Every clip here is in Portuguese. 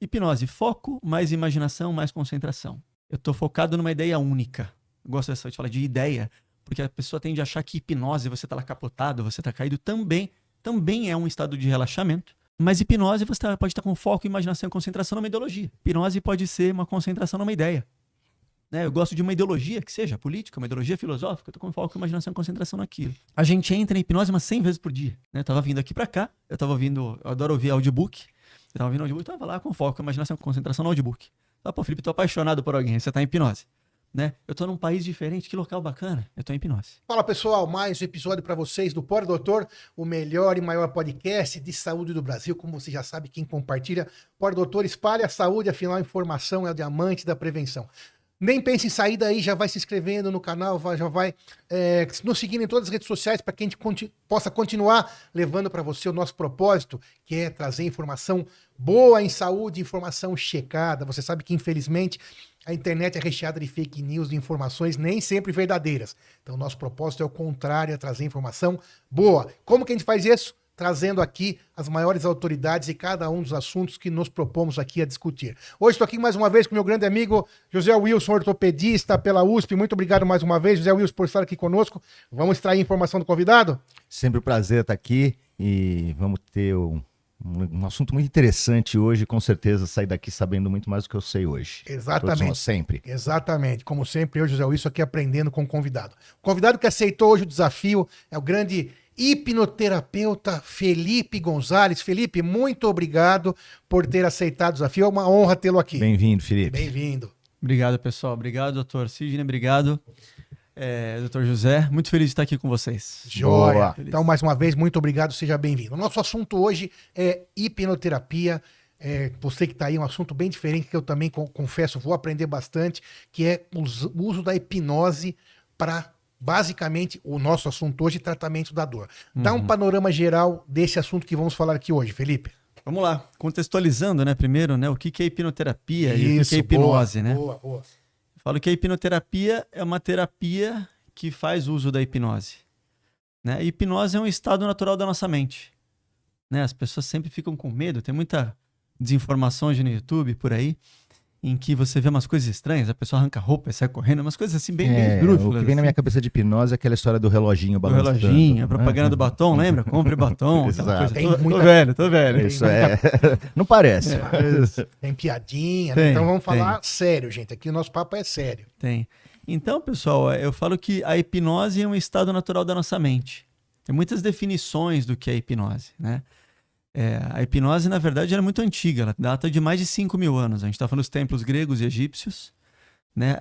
Hipnose, foco, mais imaginação, mais concentração. Eu estou focado numa ideia única. Eu gosto de falar de ideia, porque a pessoa tende a achar que hipnose, você está lá capotado, você está caído, também é um estado de relaxamento. Mas hipnose, você pode estar com foco, imaginação e concentração numa ideologia. Hipnose pode ser uma concentração numa ideia. Né? Eu gosto de uma ideologia, que seja política, uma ideologia filosófica, eu estou com foco, imaginação e concentração naquilo. A gente entra em hipnose umas 100 vezes por dia. Né? Eu estava vindo aqui para cá, eu adoro ouvir audiobook, eu estava ouvindo audiobook, eu estava lá com foco, imaginação e concentração no audiobook. Pô, Felipe, estou apaixonado por alguém, você está em hipnose. Né? Eu tô num país diferente, que local bacana, eu tô em hipnose. Fala pessoal, mais um episódio para vocês do Pode Doutor, o melhor e maior podcast de saúde do Brasil. Como você já sabe, quem compartilha, Pode Doutor espalha a saúde, afinal a informação é o diamante da prevenção. Nem pense em sair daí, já vai se inscrevendo no canal, já vai nos seguindo em todas as redes sociais para que a gente possa continuar levando para você o nosso propósito, que é trazer informação boa em saúde, informação checada. Você sabe que, infelizmente, a internet é recheada de fake news, de informações nem sempre verdadeiras. Então, nosso propósito é o contrário, é trazer informação boa. Como que a gente faz isso? Trazendo aqui as maiores autoridades e cada um dos assuntos que nos propomos aqui a discutir. Hoje estou aqui mais uma vez com meu grande amigo José Wilson, ortopedista pela USP. Muito obrigado mais uma vez, José Wilson, por estar aqui conosco. Vamos extrair informação do convidado? Sempre um prazer estar aqui e vamos ter um assunto muito interessante hoje. Com certeza sair daqui sabendo muito mais do que eu sei hoje. Exatamente. Todos nós, sempre. Exatamente. Como sempre, eu, José Wilson, aqui aprendendo com o convidado. O convidado que aceitou hoje o desafio é o grande hipnoterapeuta Felipe Gonzalez. Felipe, muito obrigado por ter aceitado o desafio. É uma honra tê-lo aqui. Bem-vindo, Felipe. Bem-vindo. Obrigado, pessoal. Obrigado, doutor Sidney. Obrigado, doutor José. Muito feliz de estar aqui com vocês. Joia. Então, mais uma vez, muito obrigado. Seja bem-vindo. O nosso assunto hoje é hipnoterapia. Você que está aí, um assunto bem diferente que eu também confesso, vou aprender bastante, que é o uso da hipnose para... Basicamente, o nosso assunto hoje é tratamento da dor. Dá um panorama geral desse assunto que vamos falar aqui hoje, Felipe. Vamos lá. Contextualizando, né, primeiro, né, o que é hipnoterapia e o que é hipnose, né? Boa. Eu falo que a hipnoterapia é uma terapia que faz uso da hipnose. Né? A hipnose é um estado natural da nossa mente. Né? As pessoas sempre ficam com medo, tem muita desinformação hoje no YouTube, por aí, em que você vê umas coisas estranhas, a pessoa arranca a roupa e sai correndo, umas coisas assim bem esdrúxulas. O que vem na minha cabeça de hipnose é aquela história do reloginho balançando. O reloginho, a propaganda do batom, lembra? Compre batom. Exato. Tô velho. Isso não parece. Tem piadinha, tem, né? Então vamos falar sério, gente. Aqui o nosso papo é sério. Tem. Então, pessoal, eu falo que a hipnose é um estado natural da nossa mente. Tem muitas definições do que é hipnose, né? A hipnose, na verdade, era muito antiga, ela data de mais de 5.000 anos. A gente está falando dos templos gregos e egípcios, né?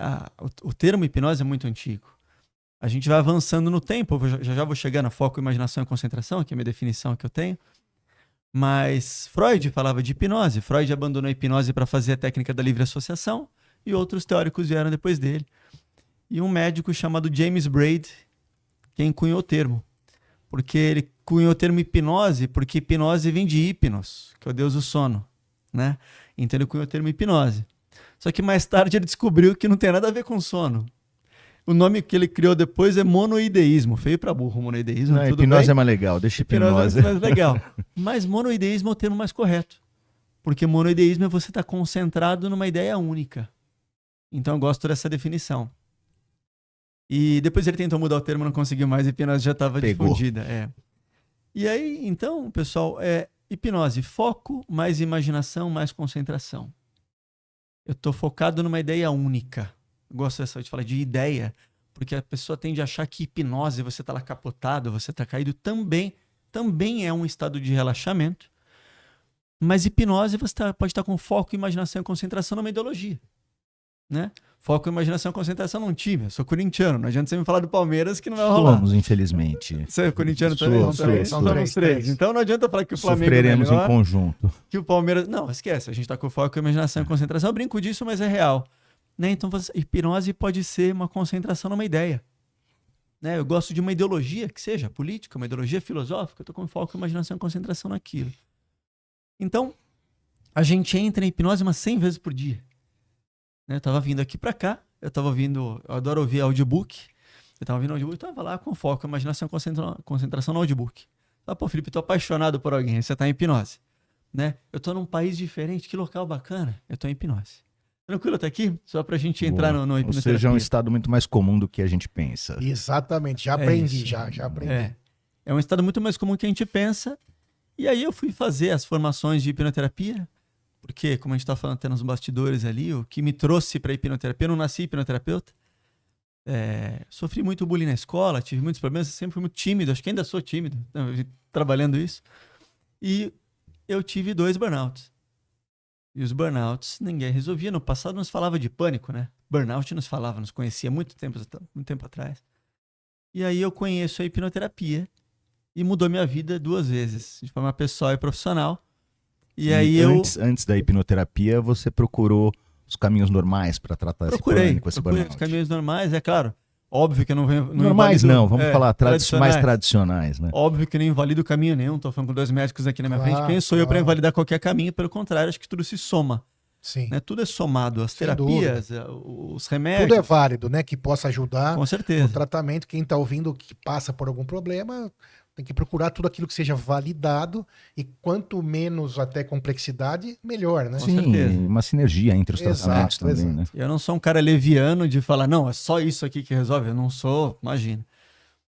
O termo hipnose é muito antigo. A gente vai avançando no tempo, já vou chegar no foco, imaginação e concentração, que é a minha definição que eu tenho. Mas Freud falava de hipnose. Freud abandonou a hipnose para fazer a técnica da livre associação e outros teóricos vieram depois dele. E um médico chamado James Braid, quem cunhou o termo. Porque ele cunhou o termo hipnose, porque hipnose vem de hipnos, que é o deus do sono, né? Então ele cunhou o termo hipnose. Só que mais tarde ele descobriu que não tem nada a ver com sono. O nome que ele criou depois é monoideísmo. Feio pra burro, monoideísmo. Não, hipnose é mais legal, deixa hipnose. É mais legal. Mas monoideísmo é o termo mais correto. Porque monoideísmo é você estar concentrado numa ideia única. Então eu gosto dessa definição. E depois ele tentou mudar o termo, não conseguiu mais, a hipnose já estava difundida. E aí, então, pessoal, hipnose, foco, mais imaginação, mais concentração. Eu estou focado numa ideia única. Eu gosto de falar de ideia, porque a pessoa tende a achar que hipnose, você está lá capotado, você está caído, também é um estado de relaxamento. Mas hipnose, você pode estar com foco, imaginação e concentração numa ideologia. Né? Foco, imaginação e concentração num time. Eu sou corintiano, não adianta você me falar do Palmeiras que não vai rolar. Somos, infelizmente. Você é corintiano também? Somos três. Então não adianta falar que o Flamengo sofreremos é melhor, em conjunto. Que o Palmeiras... Não, esquece. A gente está com foco, imaginação e concentração. Eu brinco disso, mas é real. Né? Então, hipnose pode ser uma concentração numa ideia. Né? Eu gosto de uma ideologia, que seja política, uma ideologia filosófica. Eu estou com foco, imaginação e concentração naquilo. Então, a gente entra em hipnose umas 100 vezes por dia. Eu estava vindo aqui para cá, eu adoro ouvir audiobook, eu estava ouvindo audiobook, estava lá com foco, imaginação, concentração no audiobook. Pô, Felipe, estou apaixonado por alguém, você está em hipnose. né? Eu tô num país diferente, que local bacana. Eu tô em hipnose. Tranquilo até aqui? Só pra gente entrar no Ou hipnoterapia. seja, é um estado muito mais comum do que a gente pensa. Exatamente, já aprendi, isso. já aprendi. É um estado muito mais comum que a gente pensa. E aí eu fui fazer as formações de hipnoterapia, porque, como a gente tá falando até nos bastidores ali, o que me trouxe pra hipnoterapia, eu não nasci hipnoterapeuta. Sofri muito bullying na escola, tive muitos problemas, sempre fui muito tímido, acho que ainda sou tímido, trabalhando isso. E eu tive 2 burnouts. E os burnouts ninguém resolvia. No passado nos falava de pânico, né? Burnout nos falava, nos conhecia muito tempo atrás. E aí eu conheço a hipnoterapia e mudou minha vida 2 vezes, de forma pessoal e profissional. E aí antes da hipnoterapia, você procurou os caminhos normais para tratar esse pânico, esse procurei burnout? os caminhos normais, é claro. Óbvio que eu não venho... Normais não, vamos falar tradicionais. mais tradicionais, né? Óbvio que não invalido caminho nenhum, tô falando com 2 médicos aqui na minha frente. Quem sou eu para invalidar qualquer caminho? Pelo contrário, acho que tudo se soma. Sim. Né? Tudo é somado, as Sem terapias, os remédios. Tudo é válido, né? Que possa ajudar Com certeza. no tratamento. Quem está ouvindo que passa por algum problema tem que procurar tudo aquilo que seja validado e quanto menos até complexidade, melhor, né? Sim, certeza. uma sinergia entre os tratamentos também, né? Eu não sou um cara leviano de falar, não, é só isso aqui que resolve. Eu não sou, imagina.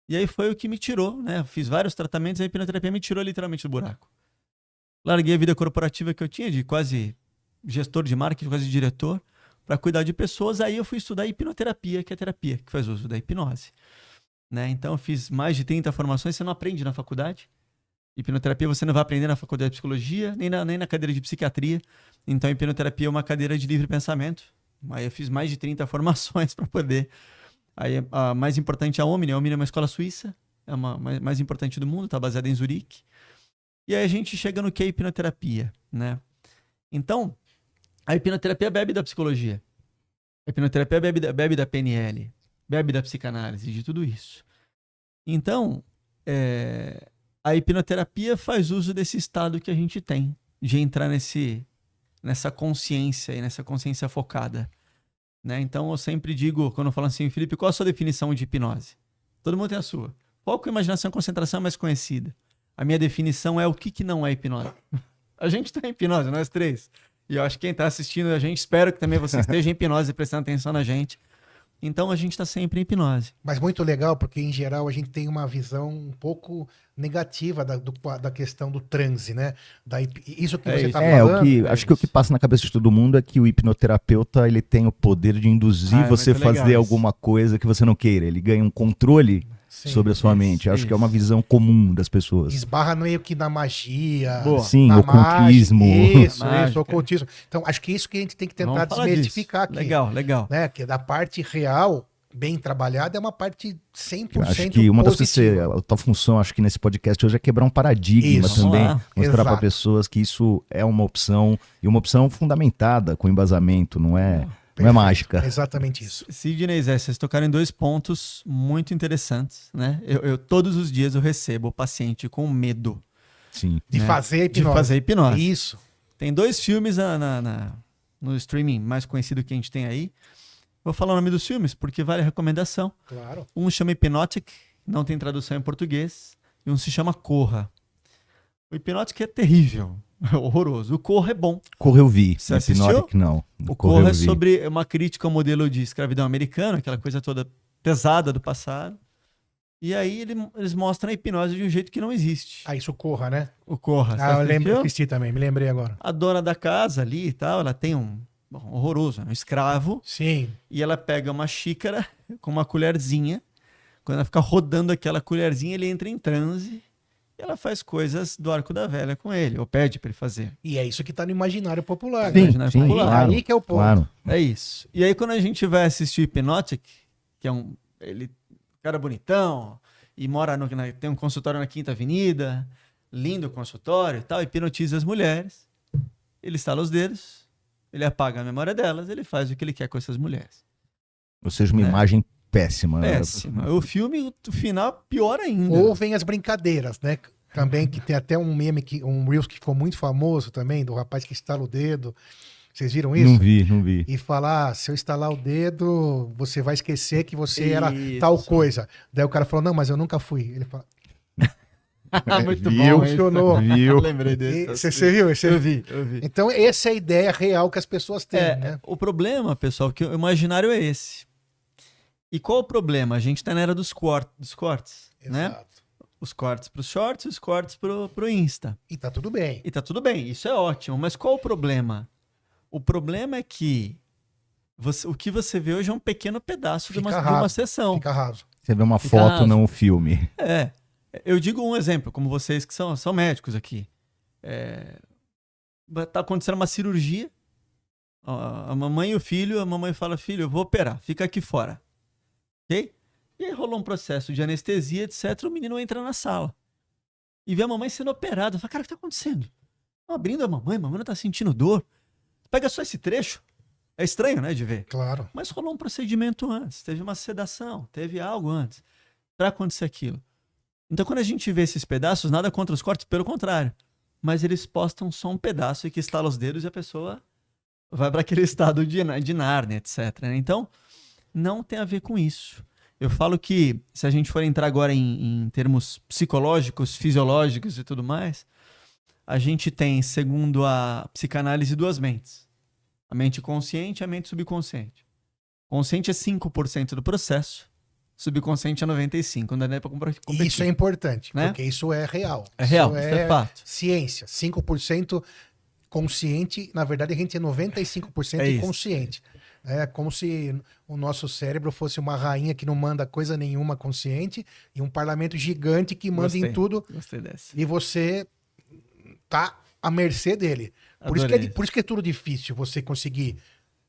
E aí foi o que me tirou, né? Eu fiz vários tratamentos e a hipnoterapia me tirou literalmente do buraco. Larguei a vida corporativa que eu tinha de quase gestor de marketing, quase diretor, para cuidar de pessoas. Aí eu fui estudar hipnoterapia, que é a terapia que faz uso da hipnose. Né? Então eu fiz mais de 30 formações, você não aprende na faculdade. Hipnoterapia você não vai aprender na faculdade de psicologia, nem na cadeira de psiquiatria. Então hipnoterapia é uma cadeira de livre pensamento. Aí eu fiz mais de 30 formações para poder... Aí a mais importante é a Omni. A Omni é uma escola suíça, é a mais importante do mundo, está baseada em Zurique. E aí a gente chega no que é hipnoterapia, né? Então, a hipnoterapia bebe da psicologia. A hipnoterapia bebe da PNL, bebe da psicanálise, de tudo isso. Então, a hipnoterapia faz uso desse estado que a gente tem, de entrar nessa consciência e nessa consciência focada. Né? Então, eu sempre digo, quando eu falo assim, Felipe, qual a sua definição de hipnose? Todo mundo tem a sua. Qual que é a imaginação e concentração mais conhecida? A minha definição é o que não é hipnose. A gente está em hipnose, nós 3. E eu acho que quem está assistindo a gente, espero que também você esteja em hipnose, prestando atenção na gente. Então a gente está sempre em hipnose. Mas muito legal, porque em geral a gente tem uma visão um pouco negativa da questão do transe, né? Isso que você está falando. Acho que o que passa na cabeça de todo mundo é que o hipnoterapeuta ele tem o poder de induzir você a fazer alguma coisa que você não queira. Ele ganha um controle sobre a sua mente. Acho que é uma visão comum das pessoas. Esbarra meio que na magia. Sim, na ocultismo. Isso, ocultismo. Então, acho que isso que a gente tem que tentar desmistificar aqui. Legal. Né? Que da parte real, bem trabalhada, é uma parte 100% acho que uma das coisas, a tua função, acho que nesse podcast hoje é quebrar um paradigma também. Mostrar para pessoas que isso é uma opção, e uma opção fundamentada, com embasamento, não é mágica. Exatamente isso. Sidney e Zé, vocês tocaram em 2 pontos muito interessantes, né? Eu todos os dias eu recebo o paciente com medo. Sim. De fazer hipnose. De fazer hipnose. Isso. Tem 2 filmes no streaming mais conhecido que a gente tem aí. Vou falar o nome dos filmes, porque vale a recomendação. Claro. Um chama Hypnotic, não tem tradução em português, e um se chama Corra. O Hypnotic é terrível. Horroroso. O Corra é bom. Corra eu vi. Você assistiu? Hipnotic, não. O Corra é sobre uma crítica ao modelo de escravidão americana, aquela coisa toda pesada do passado. E aí eles mostram a hipnose de um jeito que não existe. Isso Corra, né? O Corra. Eu assisti também, me lembrei agora. A dona da casa ali e tal, ela tem horroroso, um escravo. Sim. E ela pega uma xícara com uma colherzinha. Quando ela fica rodando aquela colherzinha, ele entra em transe. E ela faz coisas do arco da velha com ele, ou pede para ele fazer. E é isso que tá no imaginário popular. Sim, né? claro, aí que é o ponto. Claro. É isso. E aí quando a gente vai assistir o Hypnotic, que é um cara bonitão, e tem um consultório na Quinta Avenida, lindo consultório e tal, hipnotiza as mulheres, ele estala os dedos, ele apaga a memória delas, ele faz o que ele quer com essas mulheres. Ou seja, uma imagem péssima. Péssima. O filme, o final, pior ainda. Ou vem as brincadeiras, né? Também, que tem até um meme, um Reels que ficou muito famoso também, do rapaz que estala o dedo. Vocês viram isso? Não vi. E falar, se eu estalar o dedo, você vai esquecer que você era tal coisa. Daí o cara falou, não, mas eu nunca fui. Ele fala... Muito Viu? bom. Funcionou. Viu? Eu lembrei desse. Você viu? Eu vi, eu vi. Então, essa é a ideia real que as pessoas têm, né? O problema, pessoal, que o imaginário é esse. E qual o problema? A gente tá na era dos cortes, né? Exato. Os cortes pro shorts e os cortes pro Insta. E tá tudo bem. E tá tudo bem, isso é ótimo. Mas qual o problema? O problema é que o que você vê hoje é um pequeno pedaço de uma sessão. Fica raso. Você vê uma Fica foto, raso. não um filme. Eu digo um exemplo, como vocês que são médicos aqui. Tá acontecendo uma cirurgia, a mamãe e o filho, a mamãe fala, filho, eu vou operar, fica aqui fora. Ok? E aí rolou um processo de anestesia, etc. O menino entra na sala e vê a mamãe sendo operada. Fala, cara, o que tá acontecendo? Estão abrindo a mamãe não tá sentindo dor. Pega só esse trecho. É estranho, né, de ver. Claro. Mas rolou um procedimento antes, teve uma sedação, teve algo antes para acontecer aquilo. Então, quando a gente vê esses pedaços, nada contra os cortes, pelo contrário. Mas eles postam só um pedaço e que estala os dedos e a pessoa vai para aquele estado de Nárnia, etc. Então, não tem a ver com isso. Eu falo que, se a gente for entrar agora em termos psicológicos, fisiológicos e tudo mais, a gente tem, segundo a psicanálise, duas mentes. A mente consciente e a mente subconsciente. Consciente é 5% do processo, subconsciente é 95%. Não dá nem para competir. Isso é importante, né? porque isso é real. É real, isso isso é fato. Ciência. 5% consciente, na verdade a gente é 95% inconsciente. É como se o nosso cérebro fosse uma rainha que não manda coisa nenhuma consciente e um parlamento gigante que manda em tudo. Gostei dessa. E você tá à mercê dele. Por isso que é tudo difícil você conseguir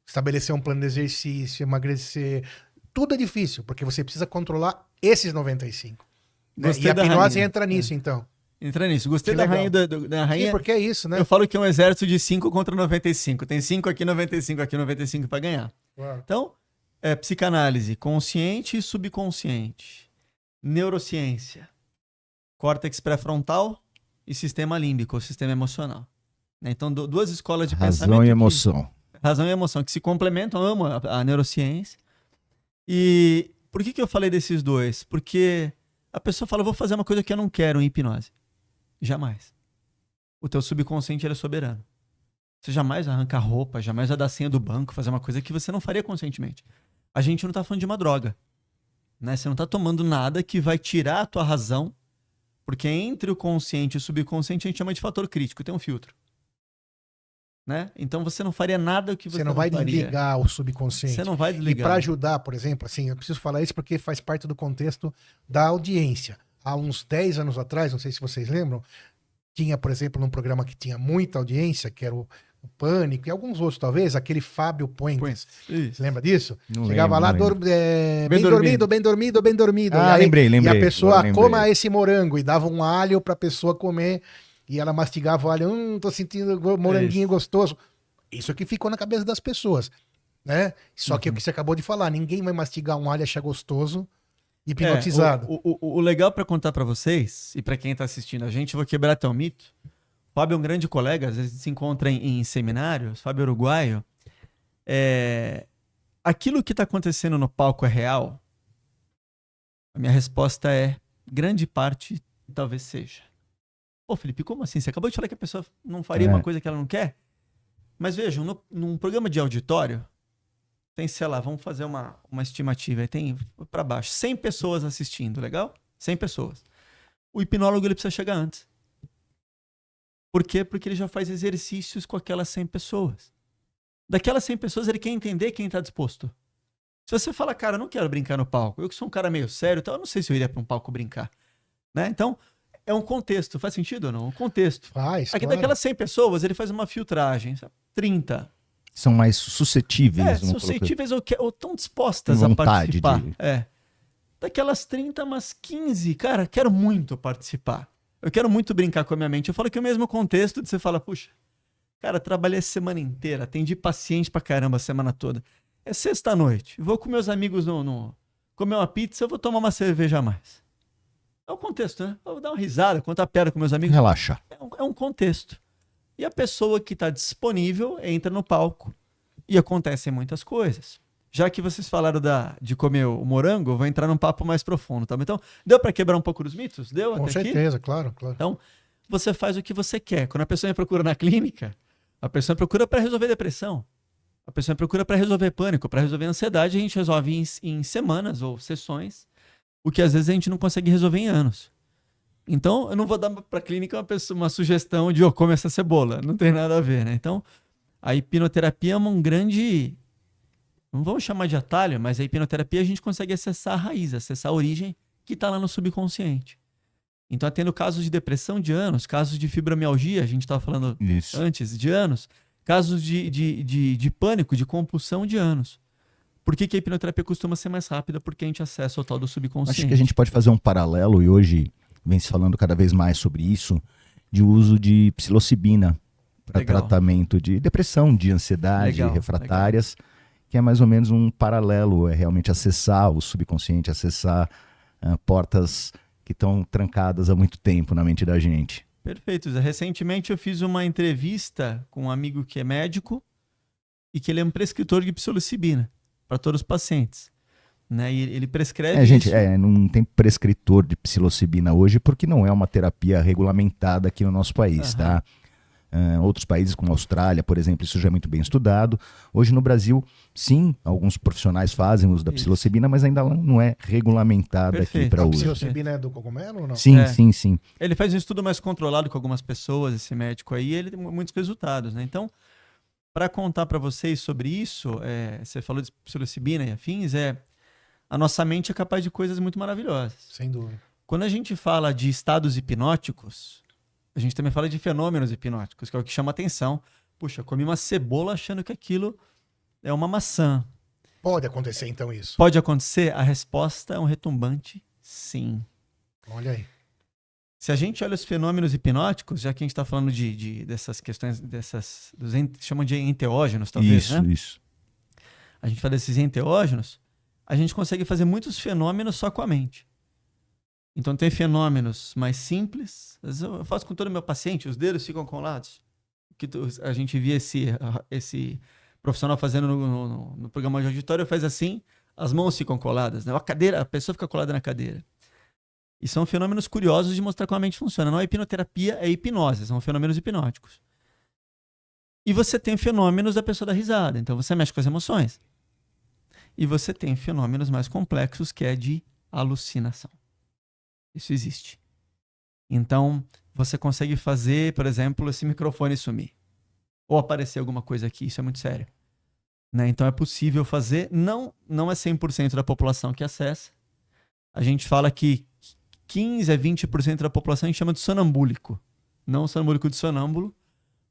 estabelecer um plano de exercício, emagrecer. Tudo é difícil, porque você precisa controlar esses 95. Né? E a hipnose entra nisso, então. Entra nisso. Gostei Que da legal. rainha, da rainha. Sim, porque é isso, né? Eu falo que é um exército de 5 contra 95. Tem 5 aqui, 95 aqui, 95 para ganhar. Claro. Então, psicanálise consciente e subconsciente. Neurociência. Córtex pré-frontal e sistema límbico, o sistema emocional. Então, duas escolas de pensamento. Razão e emoção. Razão e emoção, que se complementam. Eu amo a neurociência. E por que eu falei desses dois? Porque a pessoa fala, vou fazer uma coisa que eu não quero em hipnose. Jamais. O teu subconsciente ele é soberano. Você jamais vai arrancar roupa, jamais vai dar senha do banco, fazer uma coisa que você não faria conscientemente. A gente não tá falando de uma droga. Né? Você não tá tomando nada que vai tirar a tua razão, porque entre o consciente e o subconsciente a gente chama de fator crítico, tem um filtro. Né? Então você não faria nada que você não vai faria. desligar o subconsciente. Você não vai desligar. E para ajudar, por exemplo, assim, eu preciso falar isso porque faz parte do contexto da audiência. Há uns 10 anos atrás, não sei se vocês lembram, tinha, por exemplo, num programa que tinha muita audiência, que era o Pânico, e alguns outros talvez, aquele Fábio Puentes. Você lembra disso? Não Chegava lembro, lá, bem dormido. Ah, lembrei. E a pessoa coma esse morango e dava um alho pra pessoa comer, e ela mastigava o alho, tô sentindo moranguinho gostoso. Isso que ficou na cabeça das pessoas, né? Só que é o que você acabou de falar, ninguém vai mastigar um alho e achar gostoso hipnotizado. O legal para contar para vocês, e para quem tá assistindo a gente, eu vou quebrar até um mito. O Fábio é um grande colega, às vezes se encontra em seminários, Fábio é uruguaio. Aquilo que tá acontecendo no palco é real? A minha resposta é, grande parte talvez seja. Pô, Felipe, como assim? Você acabou de falar que a pessoa não faria uma coisa que ela não quer? Mas vejam, num programa de auditório, tem, sei lá, vamos fazer uma estimativa, aí tem para baixo, 100 pessoas assistindo, legal? 100 pessoas. O hipnólogo ele precisa chegar antes. Por quê? Porque ele já faz exercícios com aquelas 100 pessoas. Daquelas 100 pessoas ele quer entender quem está disposto. Se você fala, cara, eu não quero brincar no palco, eu que sou um cara meio sério, então eu não sei se eu iria para um palco brincar. Né? Então, é um contexto. Faz sentido ou não? Um contexto. Faz, aqui claro. Daquelas 100 pessoas, ele faz uma filtragem. 30. São mais suscetíveis. Suscetíveis ou tão dispostas a participar. Daquelas 30, umas 15, cara, quero muito participar. Eu quero muito brincar com a minha mente. Eu falo que é o mesmo contexto de você fala, puxa, cara, trabalhei a semana inteira, atendi paciente pra caramba a semana toda. É sexta-noite, vou com meus amigos comer uma pizza, eu vou tomar uma cerveja a mais. É um contexto, né? Eu vou dar uma risada, contar piada com meus amigos. Relaxa. É um contexto. E a pessoa que está disponível entra no palco e acontecem muitas coisas. já que vocês falaram de comer o morango, eu vou entrar num papo mais profundo, tá? Então, deu para quebrar um pouco dos mitos? Deu Com até certeza, aqui? claro. Então, você faz o que você quer. Quando a pessoa me procura na clínica, a pessoa procura para resolver depressão. A pessoa procura para resolver pânico, para resolver ansiedade, a gente resolve em semanas ou sessões, o que às vezes a gente não consegue resolver em anos. Então, eu não vou dar para a clínica uma sugestão de come essa cebola. Não tem nada a ver, né? Então, a hipnoterapia é um grande... Não vamos chamar de atalho, mas a hipnoterapia a gente consegue acessar a raiz, acessar a origem que está lá no subconsciente. Então, tendo casos de depressão de anos, casos de fibromialgia, a gente estava falando antes, de anos, casos de pânico, de compulsão de anos. Por que a hipnoterapia costuma ser mais rápida? Porque a gente acessa o tal do subconsciente. Acho que a gente pode fazer um paralelo, e hoje vem se falando cada vez mais sobre isso, de uso de psilocibina para tratamento de depressão, de ansiedade refratárias, que é mais ou menos um paralelo, é realmente acessar o subconsciente, acessar portas que estão trancadas há muito tempo na mente da gente. Perfeito, Zé. Recentemente eu fiz uma entrevista com um amigo que é médico e que ele é um prescritor de psilocibina para todos os pacientes. Né? E ele prescreve gente, não tem prescritor de psilocibina hoje porque não é uma terapia regulamentada aqui no nosso país, tá? Outros países como a Austrália, por exemplo, isso já é muito bem estudado. Hoje no Brasil, sim, alguns profissionais fazem uso da psilocibina, mas ainda não é regulamentada aqui para uso. A psilocibina é do cogumelo ou não? Sim, sim. Ele faz um estudo mais controlado com algumas pessoas, esse médico aí, e ele tem muitos resultados, né? Então, para contar para vocês sobre isso, você falou de psilocibina e afins, a nossa mente é capaz de coisas muito maravilhosas. Sem dúvida. Quando a gente fala de estados hipnóticos, a gente também fala de fenômenos hipnóticos, que é o que chama atenção. Puxa, comi uma cebola achando que aquilo é uma maçã. Pode acontecer então isso? Pode acontecer? A resposta é um retumbante sim. Olha aí. Se a gente olha os fenômenos hipnóticos, já que a gente está falando dessas questões, chamam de enteógenos, talvez, Isso. A gente fala desses enteógenos, a gente consegue fazer muitos fenômenos só com a mente. Então tem fenômenos mais simples. Eu faço com todo meu paciente, os dedos ficam colados. A gente via esse profissional fazendo no programa de auditório, faz assim, as mãos ficam coladas, né? A pessoa fica colada na cadeira. E são fenômenos curiosos de mostrar como a mente funciona. Não é hipnoterapia, é hipnose, são fenômenos hipnóticos. E você tem fenômenos da pessoa dar risada, então você mexe com as emoções. E você tem fenômenos mais complexos, que é de alucinação. Isso existe. Então, você consegue fazer, por exemplo, esse microfone sumir. Ou aparecer alguma coisa aqui, isso é muito sério. Né? Então, é possível fazer. Não é 100% da população que acessa. A gente fala que 15% a 20% da população a gente chama de sonambúlico. Não sonambúlico de sonâmbulo,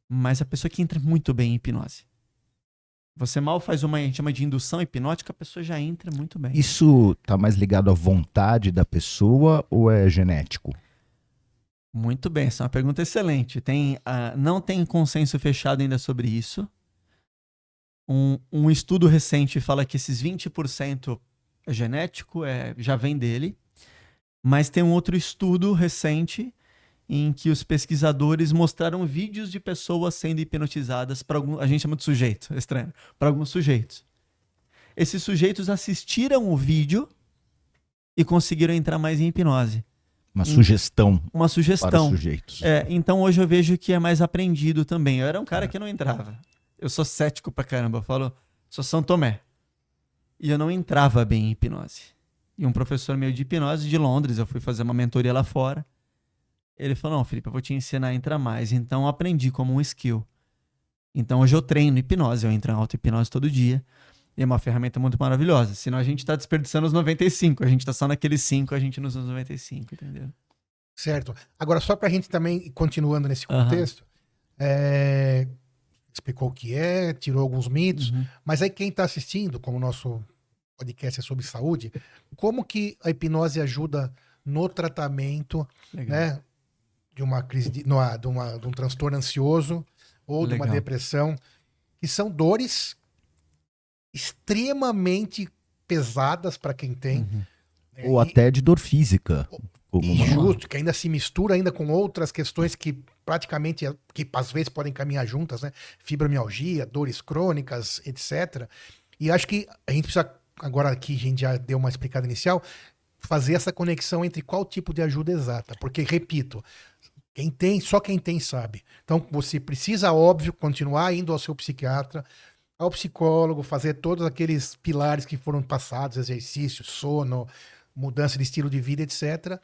mas a pessoa que entra muito bem em hipnose. Você mal faz a gente chama de indução hipnótica, a pessoa já entra muito bem. Isso está mais ligado à vontade da pessoa ou é genético? Muito bem, essa é uma pergunta excelente. Não tem consenso fechado ainda sobre isso. Um estudo recente fala que esses 20% é genético, já vem dele. Mas tem um outro estudo recente em que os pesquisadores mostraram vídeos de pessoas sendo hipnotizadas para a gente chama de sujeito, estranho, para alguns sujeitos. Esses sujeitos assistiram o vídeo e conseguiram entrar mais em hipnose. Uma sugestão. Uma sugestão. Para os sujeitos. Então hoje eu vejo que é mais aprendido também. Eu era um cara que não entrava. Eu sou cético pra caramba. Eu falo, sou São Tomé. E eu não entrava bem em hipnose. E um professor meu de hipnose de Londres, eu fui fazer uma mentoria lá fora. Ele falou, não, Felipe, eu vou te ensinar a entrar mais. Então eu aprendi como um skill. Então hoje eu treino hipnose, eu entro em auto-hipnose todo dia. E é uma ferramenta muito maravilhosa. Senão a gente está desperdiçando os 95. A gente está só naqueles 5, a gente nos 95, entendeu? Certo. Agora, só para a gente também, continuando nesse contexto, explicou o que é, tirou alguns mitos, mas aí quem está assistindo, como o nosso podcast é sobre saúde, como que a hipnose ajuda no tratamento, né, de uma crise, de um transtorno ansioso ou de uma depressão, que são dores extremamente pesadas para quem tem. Ou até de dor física. Injusto, que ainda se mistura ainda com outras questões que praticamente, que às vezes podem caminhar juntas, né? Fibromialgia, dores crônicas, etc. E acho que a gente precisa, agora aqui a gente já deu uma explicada inicial, fazer essa conexão entre qual tipo de ajuda exata. Porque, repito, só quem tem sabe. Então, você precisa, óbvio, continuar indo ao seu psiquiatra, ao psicólogo, fazer todos aqueles pilares que foram passados, exercício, sono, mudança de estilo de vida, etc.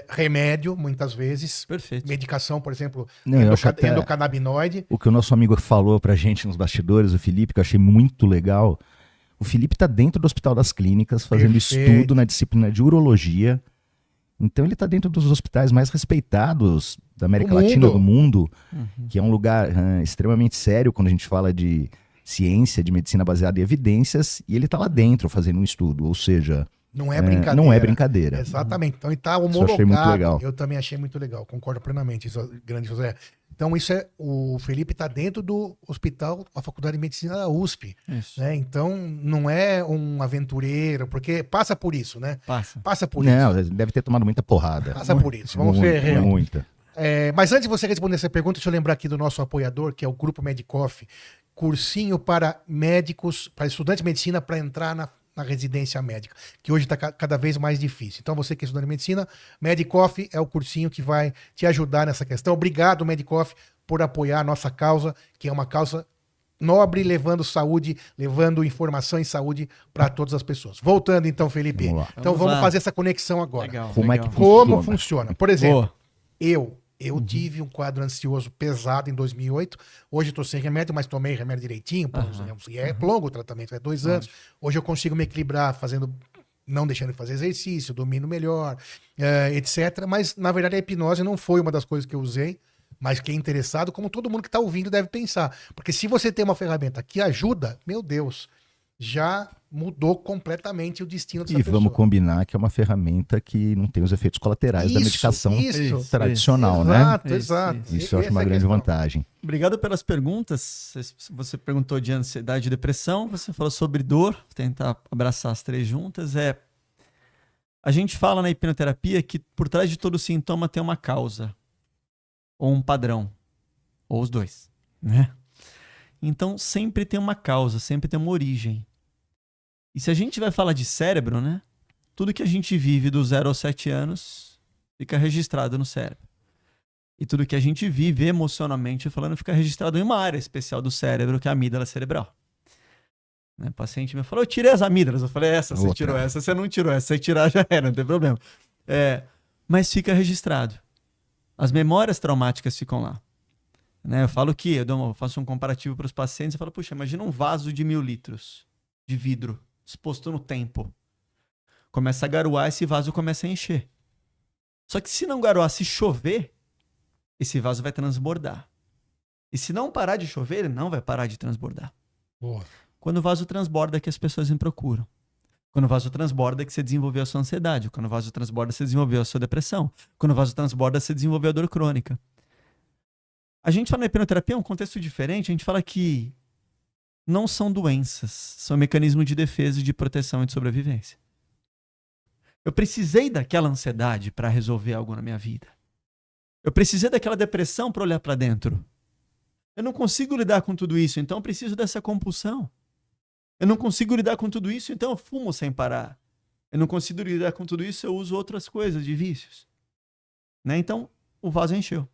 Remédio, muitas vezes. Perfeito. Medicação, por exemplo, endocannabinoide. O que o nosso amigo falou pra gente nos bastidores, o Felipe, que eu achei muito legal. O Felipe tá dentro do Hospital das Clínicas, fazendo estudo na disciplina de urologia. Então ele tá dentro dos hospitais mais respeitados da América Latina, do mundo, que é um lugar extremamente sério quando a gente fala de ciência, de medicina baseada em evidências, e ele tá lá dentro fazendo um estudo, ou seja... Não é brincadeira. Não é brincadeira. Exatamente. Então ele está homologado. Isso eu achei muito legal. Eu também achei muito legal. Concordo plenamente, grande José. Então o Felipe está dentro do hospital, a Faculdade de Medicina da USP. Né? Então não é um aventureiro, porque passa por isso, né? Passa por isso. Não, deve ter tomado muita porrada. Passa por isso. Vamos ver. Muita. Mas antes de você responder essa pergunta, deixa eu lembrar aqui do nosso apoiador, que é o Grupo Medicoff, cursinho para médicos, para estudantes de medicina, para entrar na residência médica, que hoje está cada vez mais difícil. Então, você que é estudante de medicina, Medicoff é o cursinho que vai te ajudar nessa questão. Obrigado, Medicoff, por apoiar a nossa causa, que é uma causa nobre, levando saúde, levando informação e saúde para todas as pessoas. Voltando, então, Felipe. Então, vamos fazer essa conexão agora. Legal, Como funciona? Por exemplo, eu tive um quadro ansioso pesado em 2008. Hoje eu estou sem remédio, mas tomei remédio direitinho. E é longo o tratamento, é 2 anos. Hoje eu consigo me equilibrar não deixando de fazer exercício, dormindo melhor, etc. Mas, na verdade, a hipnose não foi uma das coisas que eu usei. Mas quem é interessado, como todo mundo que está ouvindo deve pensar. Porque se você tem uma ferramenta que ajuda, meu Deus, já mudou completamente o destino dessa pessoa. E vamos combinar que é uma ferramenta que não tem os efeitos colaterais da medicação tradicional, né? Exato. Isso eu acho uma grande vantagem. Obrigado pelas perguntas. Você perguntou de ansiedade e depressão, você falou sobre dor, vou tentar abraçar as 3 juntas. A gente fala na hipnoterapia que por trás de todo sintoma tem uma causa, ou um padrão, ou os dois, né? Então sempre tem uma causa, sempre tem uma origem. E se a gente vai falar de cérebro, né? Tudo que a gente vive do 0 aos 7 anos fica registrado no cérebro. E tudo que a gente vive emocionalmente falando fica registrado em uma área especial do cérebro, que é a amígdala cerebral. Né? O paciente me falou, eu tirei as amígdalas. Eu falei, você tirou essa, você não tirou essa. Se tirar já era, não tem problema. Mas fica registrado. As memórias traumáticas ficam lá. Né? Eu falo que, eu faço um comparativo para os pacientes, eu falo, puxa, imagina um vaso de 1000 litros de vidro exposto no tempo. Começa a garoar, esse vaso começa a encher. Só que se não garoar, se chover, esse vaso vai transbordar. E se não parar de chover, ele não vai parar de transbordar. Boa. Quando o vaso transborda é que as pessoas me procuram. Quando o vaso transborda é que você desenvolveu a sua ansiedade. Quando o vaso transborda, você desenvolveu a sua depressão. Quando o vaso transborda, você desenvolveu a dor crônica. A gente fala na hipnoterapia, é um contexto diferente. A gente fala que não são doenças, são mecanismos de defesa e de proteção e de sobrevivência. Eu precisei daquela ansiedade para resolver algo na minha vida. Eu precisei daquela depressão para olhar para dentro. Eu não consigo lidar com tudo isso, então eu preciso dessa compulsão. Eu não consigo lidar com tudo isso, então eu fumo sem parar. Eu não consigo lidar com tudo isso, eu uso outras coisas de vícios. Né? Então, o vaso encheu.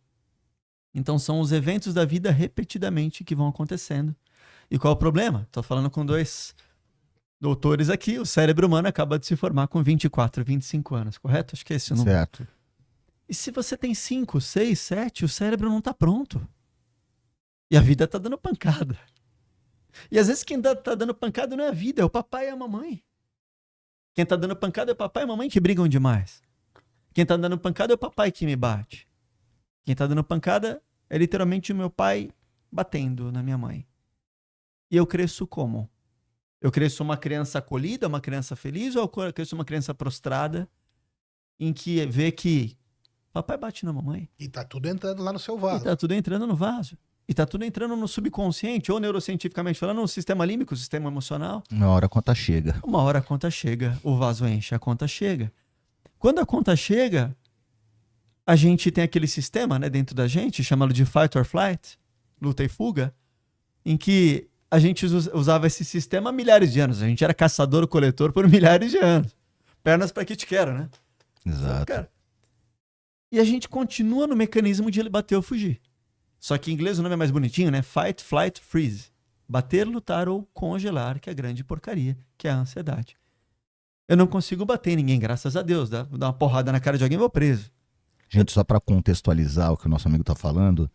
Então, são os eventos da vida repetidamente que vão acontecendo. E qual é o problema? Estou falando com 2 doutores aqui. O cérebro humano acaba de se formar com 24, 25 anos, correto? Acho que é esse o número. Certo. E se você tem 5, 6, 7, o cérebro não está pronto. E a vida está dando pancada. E às vezes quem está dando pancada não é a vida, é o papai e a mamãe. Quem está dando pancada é o papai e a mamãe que brigam demais. Quem está dando pancada é o papai que me bate. Quem está dando pancada é literalmente o meu pai batendo na minha mãe. E eu cresço como? Eu cresço uma criança acolhida, uma criança feliz, ou eu cresço uma criança prostrada em que vê que papai bate na mamãe? E tá tudo entrando lá no seu vaso. E tá tudo entrando no vaso. E tá tudo entrando no subconsciente, ou neurocientificamente falando, no sistema límbico, sistema emocional. Uma hora a conta chega. Uma hora a conta chega, o vaso enche, a conta chega. Quando a conta chega, a gente tem aquele sistema, né, dentro da gente, chamado de fight or flight, luta e fuga, em que a gente usava esse sistema há milhares de anos. A gente era caçador-coletor por milhares de anos. Pernas para que te quero, né? Exato. Cara. E a gente continua no mecanismo de ele bater ou fugir. Só que em inglês o nome é mais bonitinho, né? Fight, flight, freeze. Bater, lutar ou congelar, que é a grande porcaria, que é a ansiedade. Eu não consigo bater em ninguém, graças a Deus. Dar uma porrada na cara de alguém e vou preso. Gente, só para contextualizar o que o nosso amigo está falando,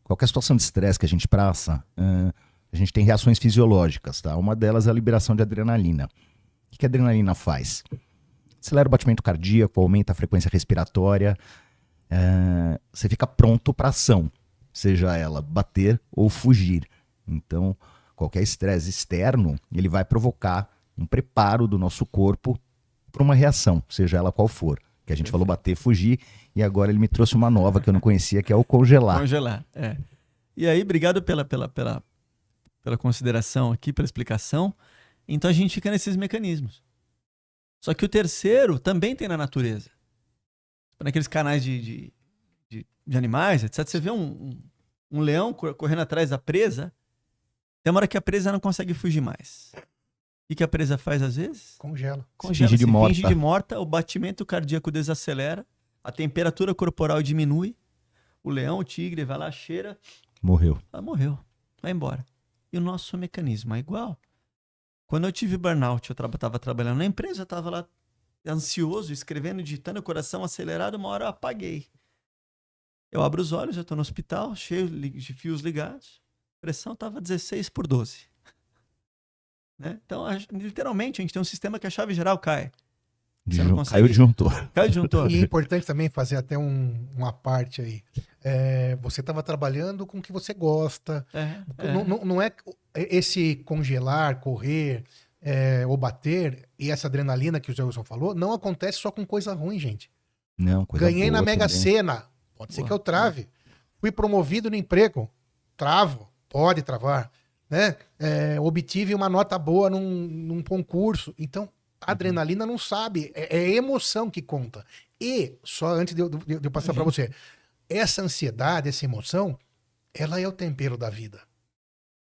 qualquer situação de estresse que a gente passa, a gente tem reações fisiológicas, tá? Uma delas é a liberação de adrenalina. O que a adrenalina faz? Acelera o batimento cardíaco, aumenta a frequência respiratória, você fica pronto para ação, seja ela bater ou fugir. Então, qualquer estresse externo, ele vai provocar um preparo do nosso corpo para uma reação, seja ela qual for. Que a gente falou bater, fugir, e agora ele me trouxe uma nova que eu não conhecia, que é o congelar. Congelar, é. E aí, obrigado pela consideração aqui, pela explicação. Então a gente fica nesses mecanismos. Só que o terceiro também tem na natureza. Naqueles canais de animais, etc. Você vê um leão correndo atrás da presa, tem uma hora que a presa não consegue fugir mais. O que a presa faz às vezes? Congela. Finge de morta. Finge de morta, o batimento cardíaco desacelera, a temperatura corporal diminui, o leão, o tigre, vai lá, cheira. Morreu. Morreu. Vai embora. E o nosso mecanismo é igual. Quando eu tive burnout, eu estava trabalhando na empresa, eu estava lá ansioso, escrevendo, digitando, o coração acelerado, uma hora eu apaguei. Eu abro os olhos, eu estou no hospital, cheio de fios ligados, a pressão estava 16/12. Né? Então, literalmente, a gente tem um sistema que a chave geral cai. Caiu o disjuntor. Caiu o disjuntor. E é importante também fazer até uma parte aí. Você estava trabalhando com o que você gosta. Não é esse congelar, correr ou bater, e essa adrenalina que o Zé Wilson falou, não acontece só com coisa ruim, gente. Não, coisa Ganhei boa na Mega também. Sena. Pode ser que eu trave. Fui promovido no emprego. Travo. Pode travar. Né? Obtive uma nota boa num concurso. Então, a adrenalina não sabe. É a emoção que conta. E, só antes de eu passar para você, essa ansiedade, essa emoção, ela é o tempero da vida.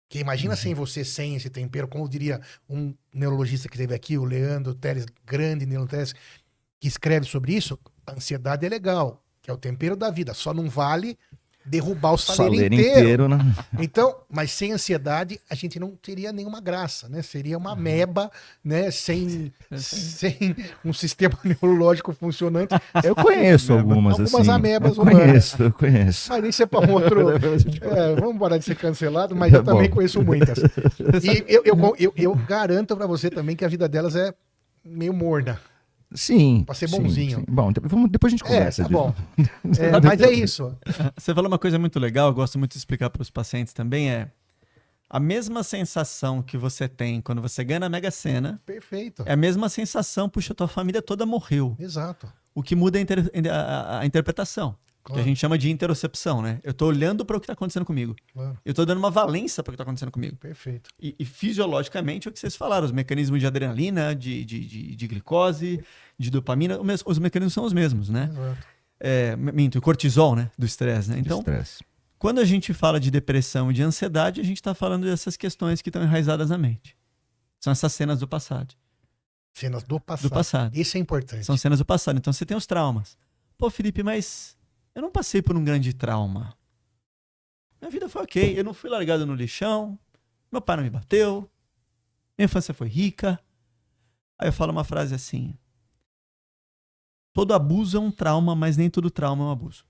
Que imagina sem você, sem esse tempero, como diria um neurologista que teve aqui, o Leandro Teles, grande neurologista, que escreve sobre isso. A ansiedade é legal, que é o tempero da vida. Só não vale derrubar o saleiro inteiro. Né? Então, mas sem ansiedade, a gente não teria nenhuma graça, né? Seria uma ameba, né? Sem um sistema neurológico funcionante. Eu conheço algumas assim. Amebas eu conheço. Mas isso é para um outro... vamos parar de ser cancelado, mas eu também conheço muitas. E eu garanto para você também que a vida delas é meio morna. Sim. Pra ser bonzinho. Sim. Bom, depois a gente conversa. Tá bom. Mas é isso. Você falou uma coisa muito legal, eu gosto muito de explicar para os pacientes também, a mesma sensação que você tem quando você ganha na Mega Sena. Perfeito. É a mesma sensação, puxa, tua família toda morreu. Exato. O que muda é a interpretação. Claro. Que a gente chama de interocepção, né? Eu tô olhando para o que está acontecendo comigo. Claro. Eu tô dando uma valência para o que está acontecendo comigo. Perfeito. E fisiologicamente é o que vocês falaram, os mecanismos de adrenalina, de glicose, de dopamina, os mecanismos são os mesmos, né? Minto, cortisol, né? Do estresse, né? Então, quando a gente fala de depressão e de ansiedade, a gente está falando dessas questões que estão enraizadas na mente. São essas cenas do passado. Cenas do passado. Do passado. Isso é importante. São cenas do passado. Então você tem os traumas. Pô, Felipe, mas eu não passei por um grande trauma. Minha vida foi ok. Eu não fui largado no lixão. Meu pai não me bateu. Minha infância foi rica. Aí eu falo uma frase assim: todo abuso é um trauma, mas nem todo trauma é um abuso.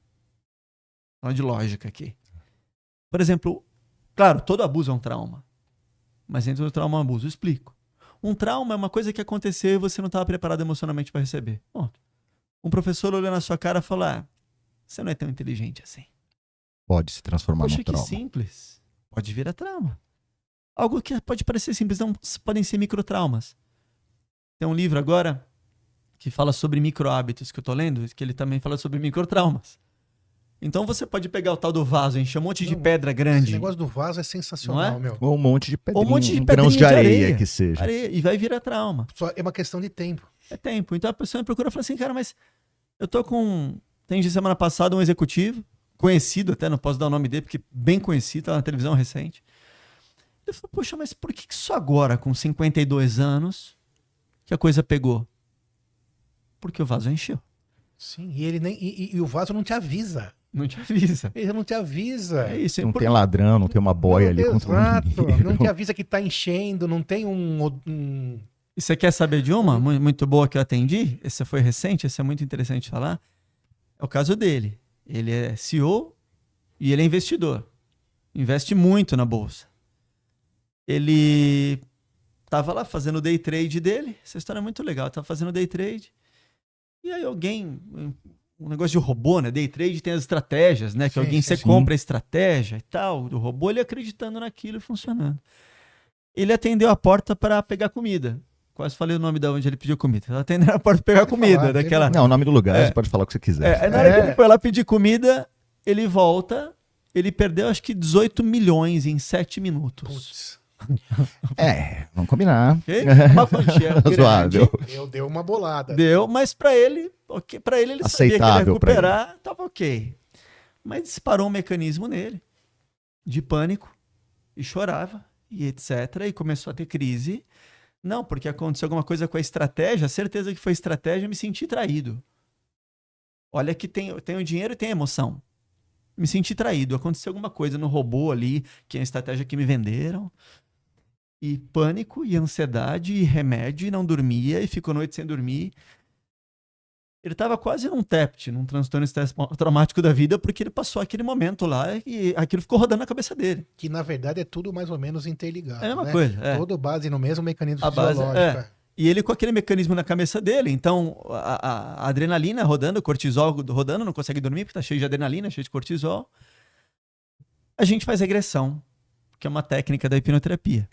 Fala de lógica aqui. Por exemplo, claro, todo abuso é um trauma, mas nem todo trauma é um abuso. Eu explico. Um trauma é uma coisa que aconteceu e você não estava preparado emocionalmente para receber. Ponto. Um professor olhou na sua cara e falou: você não é tão inteligente assim. Pode se transformar num trauma. Poxa, que simples. Pode virar trauma. Algo que pode parecer simples, não podem ser microtraumas. Tem um livro agora que fala sobre microhábitos que eu tô lendo, que ele também fala sobre microtraumas. Então você pode pegar o tal do vaso, encher um monte de pedra grande. Esse negócio do vaso é sensacional, meu. Ou um monte de pedrinha, ou um monte de grãos de areia que seja. E vai virar trauma. Só é uma questão de tempo. É tempo. Então a pessoa me procura e fala assim: cara, mas eu tô com... Tem de semana passada um executivo, conhecido até, não posso dar o nome dele, porque bem conhecido, tá na televisão recente, Eu falei, poxa, mas por que só agora, com 52 anos, que a coisa pegou? Porque o vaso encheu. Sim, e ele nem e o vaso não te avisa. Não te avisa. Ele não te avisa. É isso. Não tem ladrão, não tem uma boia ali controlando. contra Não te avisa que tá enchendo, não tem um... E você quer saber de uma muito boa que eu atendi? Essa foi recente, essa é muito interessante de falar. É o caso dele. Ele é CEO e ele é investidor. Investe muito na bolsa. Ele estava lá fazendo o day trade dele. Essa história é muito legal. Estava fazendo o day trade. E aí um negócio de robô, né? Day trade tem as estratégias, né? Que alguém você compra a estratégia e tal. Do robô, ele acreditando naquilo e funcionando. Ele atendeu a porta para pegar comida. Quase falei o nome de onde ele pediu comida. Ele atendeu a porta para pegar comida. Não, o nome do lugar, você pode falar o que você quiser. Na hora que ele foi lá pedir comida, ele volta... Ele perdeu, acho que 18 milhões em 7 minutos. Putz. Vamos combinar. Okay? Uma quantia razoável. Deu uma bolada. Deu, mas para ele, para ele sabia que ele ia recuperar, estava ok. Mas disparou um mecanismo nele, de pânico, e chorava, e etc. E começou a ter crise. Não, porque aconteceu alguma coisa com a estratégia, certeza que foi estratégia, eu me senti traído. Olha que tem o dinheiro e tem a emoção. Me senti traído. Aconteceu alguma coisa no robô ali, que é a estratégia que me venderam. E pânico, e ansiedade, e remédio, e não dormia, e ficou noite sem dormir. Ele estava quase num TEPT, num transtorno estresse traumático da vida, porque ele passou aquele momento lá e aquilo ficou rodando na cabeça dele. Que, na verdade, é tudo mais ou menos interligado. É uma coisa. Todo base no mesmo mecanismo fisiológico. E ele com aquele mecanismo na cabeça dele, então a adrenalina rodando, o cortisol rodando, não consegue dormir porque tá cheio de adrenalina, cheio de cortisol. A gente faz regressão, que é uma técnica da hipnoterapia.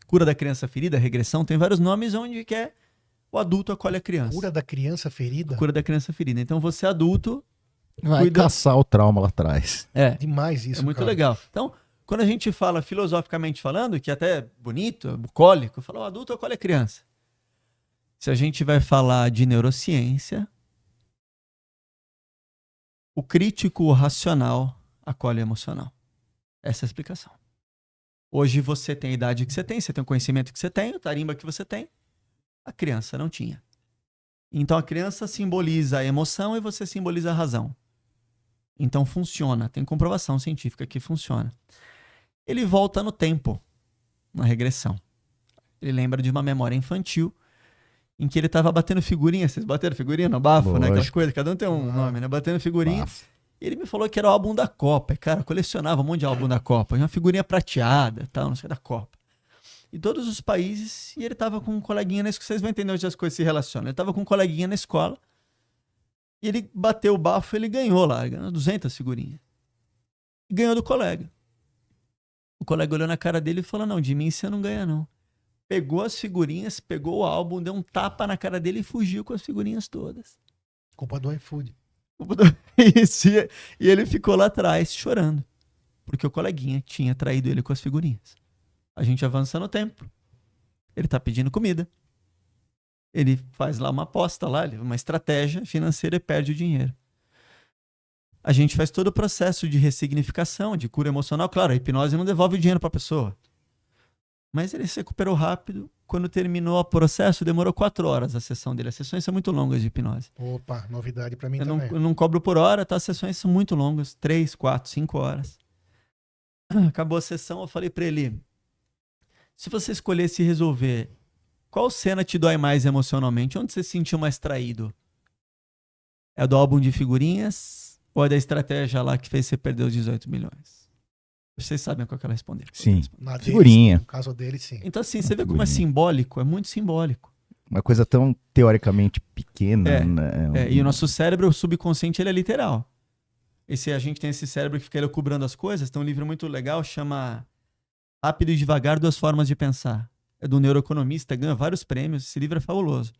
Cura da criança ferida, regressão, tem vários nomes onde que é o adulto acolhe a criança. Cura da criança ferida? Cura da criança ferida. Então você adulto... Vai caçar o trauma lá atrás. Demais isso, é muito legal. Então, quando a gente fala filosoficamente falando, que até é bonito, é bucólico, fala o adulto acolhe a criança. Se a gente vai falar de neurociência, o crítico, o racional, acolhe o emocional. Essa é a explicação. Hoje você tem a idade que você tem o conhecimento que você tem, o tarimba que você tem. A criança não tinha. Então a criança simboliza a emoção e você simboliza a razão. Então funciona, tem comprovação científica que funciona. Ele volta no tempo, na regressão. Ele lembra de uma memória infantil em que ele estava batendo figurinha. Vocês bateram figurinha no bafo, né? Aquelas coisas, cada um tem um nome, né? Batendo figurinha. Bafo. Ele me falou que era o álbum da Copa. Cara, colecionava um monte de álbum da Copa. Uma figurinha prateada, tal, não sei, da Copa. E todos os países, e ele estava com um coleguinha na escola. Vocês vão entender onde as coisas se relacionam. Ele estava com um coleguinha na escola. E ele bateu o bafo, ele ganhou lá. Ganhou 200 figurinhas. E ganhou do colega. O colega olhou na cara dele e falou, não, de mim você não ganha, não. Pegou as figurinhas, pegou o álbum, deu um tapa na cara dele e fugiu com as figurinhas todas. Culpa do iFood. Isso, e ele ficou lá atrás chorando. Porque o coleguinha tinha traído ele com as figurinhas. A gente avança no tempo. Ele tá pedindo comida. Ele faz lá uma aposta, lá, uma estratégia financeira e perde o dinheiro. A gente faz todo o processo de ressignificação, de cura emocional. Claro, a hipnose não devolve o dinheiro para a pessoa. Mas ele se recuperou rápido. Quando terminou o processo, demorou 4 horas a sessão dele. As sessões são muito longas de hipnose. Opa, novidade para mim eu também. Eu não cobro por hora, tá? As sessões são muito longas. 3, 4, 5 horas. Acabou a sessão, eu falei para ele, se você escolhesse resolver, qual cena te dói mais emocionalmente? Onde você se sentiu mais traído? É do álbum de figurinhas ou é da estratégia lá que fez você perder os 18 milhões? Vocês sabem qual que ela respondeu. Sim, deles, figurinha. No caso dele, sim. Então assim, você vê como é simbólico, é muito simbólico. Uma coisa tão teoricamente pequena. Né? E o nosso cérebro, o subconsciente, ele é literal. A gente tem esse cérebro que fica elucubrando as coisas. Tem um livro muito legal, chama Rápido e Devagar, 2 Formas de Pensar. É do neuroeconomista, ganha vários prêmios. Esse livro é fabuloso.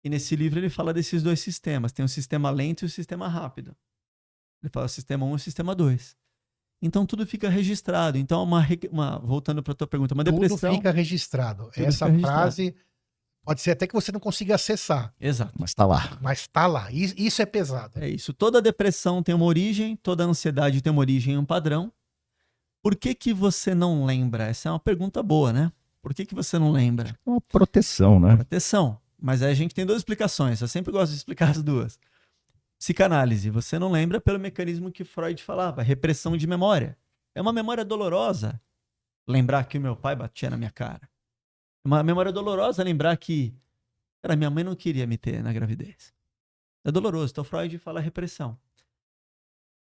E nesse livro ele fala desses 2 sistemas. Tem o sistema lento e o sistema rápido. Ele fala o sistema 1 e o sistema 2. Então tudo fica registrado. Então, voltando para a tua pergunta, uma depressão... Tudo fica registrado. Essa frase pode ser até que você não consiga acessar. Exato. Mas está lá. Mas está lá. Isso é pesado. É isso. Toda depressão tem uma origem, toda ansiedade tem uma origem e um padrão. Por que você não lembra? Essa é uma pergunta boa, né? Por que você não lembra? É uma proteção, né? Proteção. Mas aí a gente tem duas explicações. Eu sempre gosto de explicar as duas. Psicanálise. Você não lembra pelo mecanismo que Freud falava, repressão de memória. É uma memória dolorosa lembrar que o meu pai batia na minha cara. Uma memória dolorosa lembrar que, cara, minha mãe não queria me ter na gravidez. É doloroso. Então Freud fala repressão.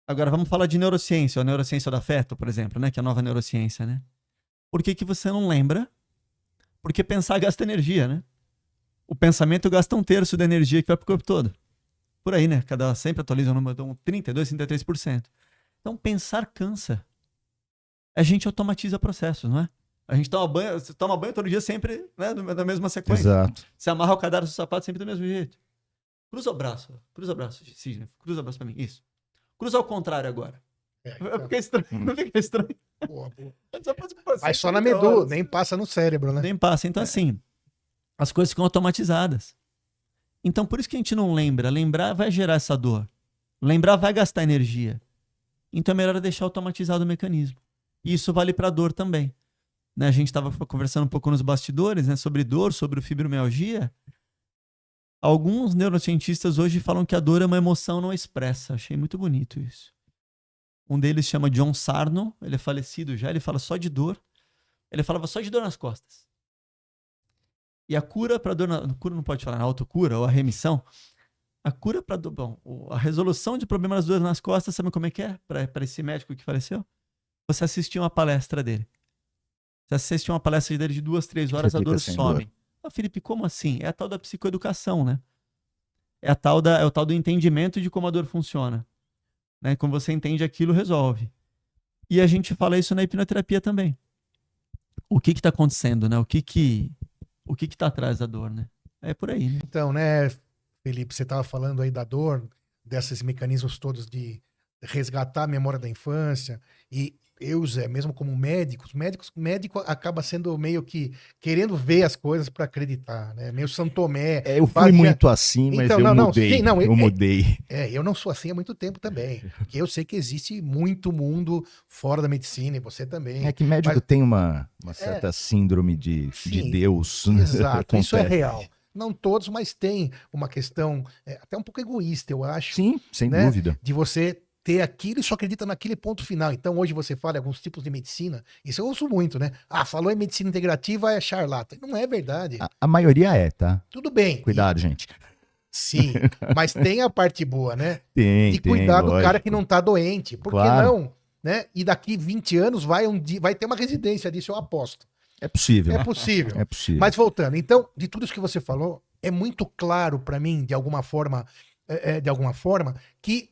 Agora vamos falar de neurociência, a neurociência do afeto, por exemplo, né? Que é a nova neurociência, né? Por que você não lembra? Porque pensar gasta energia, né? O pensamento gasta 1/3 da energia que vai pro corpo todo. Por aí, né? Sempre atualiza o número, então 32%, 33%. Então pensar cansa. A gente automatiza processos, não é? A gente você toma banho todo dia sempre, né? Da mesma sequência. Exato. Você amarra o cadarço do sapato sempre do mesmo jeito. Cruza o braço, Sidney. Cruza o braço pra mim. Isso. Cruza ao contrário agora. Fica estranho. Não fica estranho. Boa, boa. Mas só na medula, nem passa no cérebro, né? Nem passa. Então, assim, as coisas ficam automatizadas. Então, por isso que a gente não lembra. Lembrar vai gerar essa dor. Lembrar vai gastar energia. Então, é melhor deixar automatizado o mecanismo. E isso vale para dor também. Né? A gente estava conversando um pouco nos bastidores, né, sobre dor, sobre fibromialgia. Alguns neurocientistas hoje falam que a dor é uma emoção não expressa. Achei muito bonito isso. Um deles chama John Sarno, ele é falecido já, ele fala só de dor. Ele falava só de dor nas costas. E a cura para dor, cura não pode falar, a autocura ou a remissão. A cura para dor, bom, a resolução de problemas das dores nas costas, sabe como é que é? Para esse médico que faleceu? Você assistiu uma palestra dele. Você assistiu uma palestra dele de 2, 3 horas, a dor some. Ah, Felipe, como assim? É a tal da psicoeducação, né? É o tal do entendimento de como a dor funciona. Né? Quando você entende aquilo, resolve. E a gente fala isso na hipnoterapia também. O que está acontecendo, né? O que está atrás da dor, né? É por aí, né? Então, né, Felipe, você estava falando aí da dor, desses mecanismos todos de resgatar a memória da infância. E eu, Zé, mesmo como médico acaba sendo meio que querendo ver as coisas para acreditar, né? Meio São Tomé. Eu fui muito assim, mas então, eu mudei. Sim, eu mudei. Eu não sou assim há muito tempo também. Porque eu sei que existe muito mundo fora da medicina e você também. É que médico tem uma certa síndrome de Deus. Exato, isso é real. Não todos, mas tem uma questão até um pouco egoísta, eu acho. Sim, sem dúvida. De você ter aquilo e só acredita naquele ponto final. Então, hoje você fala em alguns tipos de medicina, isso eu ouço muito, né? Ah, falou em medicina integrativa, é charlata. Não é verdade. A maioria é, tá? Tudo bem. Cuidado, gente. Sim, mas tem a parte boa, né? Tem, de cuidar do lógico. cara que não tá doente. Por que não? Né? E daqui 20 anos vai ter uma residência disso, eu aposto. É possível. É possível. É possível. Mas voltando, então, de tudo isso que você falou, é muito claro para mim, de alguma forma, que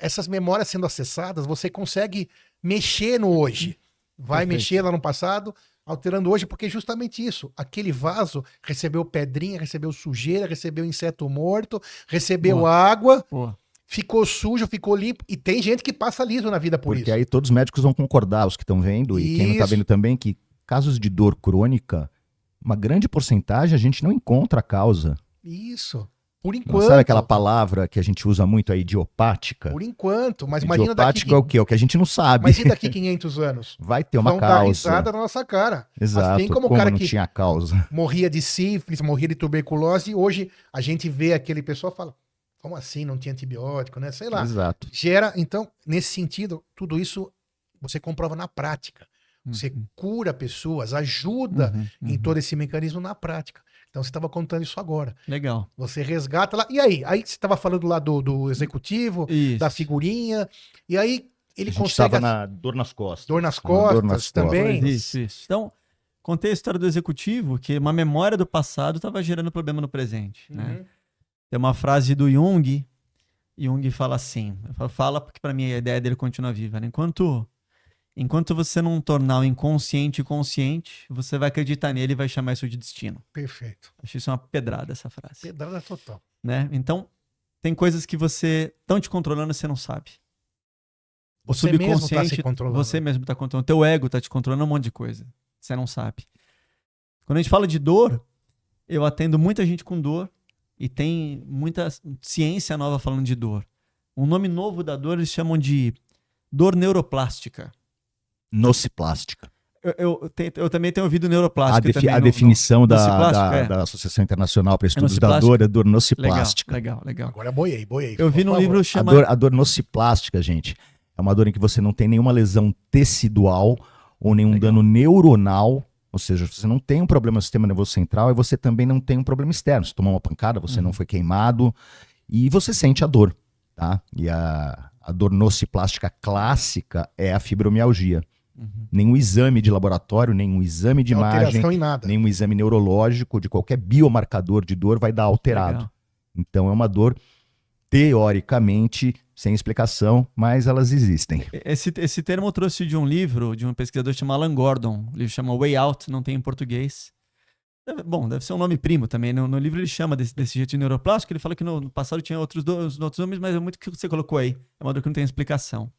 essas memórias sendo acessadas, você consegue mexer no hoje. Vai Perfeito. mexer lá no passado, alterando hoje, porque é justamente isso. Aquele vaso recebeu pedrinha, recebeu sujeira, recebeu inseto morto, recebeu água, ficou sujo, ficou limpo. E tem gente que passa liso na vida por isso. Porque aí todos os médicos vão concordar, os que estão vendo, e quem não está vendo também, que casos de dor crônica, uma grande porcentagem a gente não encontra a causa. Isso. Por enquanto. Não sabe aquela palavra que a gente usa muito aí, idiopática? Por enquanto. Mas imagina idiopático daqui... é o quê? O que a gente não sabe. Mas e daqui 500 anos? Vai ter uma Vão causa. dar risada na nossa cara. Exato. Assim como o como cara não que tinha causa. morria de sífilis, morria de tuberculose, e hoje a gente vê aquele pessoal e fala, como assim não tinha antibiótico, né? Sei lá. Exato. Gera, então, nesse sentido, tudo isso você comprova na prática. Você cura pessoas, ajuda em todo esse mecanismo na prática. Então você estava contando isso agora. Legal. Você resgata lá. E aí? Aí você estava falando lá do executivo, Isso. da figurinha. E aí ele A gente consegue. estava na dor nas costas. Dor nas costas também. Isso. Então, contei a história do executivo, que uma memória do passado estava gerando problema no presente. Né? Tem uma frase do Jung. Jung fala assim. Fala porque para mim a ideia dele continua viva. Né? Enquanto você não tornar o inconsciente consciente, você vai acreditar nele e vai chamar isso de destino. Perfeito. Acho isso uma pedrada, essa frase. Pedrada total. Né? Então, tem coisas que você estão te controlando e você não sabe. O Você mesmo subconsciente, tá se controlando. você mesmo está controlando. O teu ego está te controlando um monte de coisa. Você não sabe. Quando a gente fala de dor, eu atendo muita gente com dor e tem muita ciência nova falando de dor. Um nome novo da dor eles chamam de dor neuroplástica. Nociplástica. Eu também tenho ouvido neuroplástica. A definição da Associação Internacional para Estudos da Dor é dor nociplástica. Legal. Agora boiei. Eu vi num livro chamado... A dor nociplástica, gente, é uma dor em que você não tem nenhuma lesão tecidual ou nenhum dano neuronal, ou seja, você não tem um problema no sistema nervoso central e você também não tem um problema externo. Você tomou uma pancada, você não foi queimado e você sente a dor, tá? E a dor nociplástica clássica é a fibromialgia. Nenhum exame de laboratório, nenhum exame de imagem, nenhum exame neurológico de qualquer biomarcador de dor vai dar alterado. Legal. Então é uma dor, teoricamente, sem explicação, mas elas existem. Esse termo eu trouxe de um livro, de um pesquisador chamado Alan Gordon. O livro chama Way Out, não tem em português. Deve ser um nome primo também. No livro ele chama desse jeito de neuroplástico. Ele fala que no passado tinha outros nomes, mas é muito o que você colocou aí. É uma dor que não tem explicação.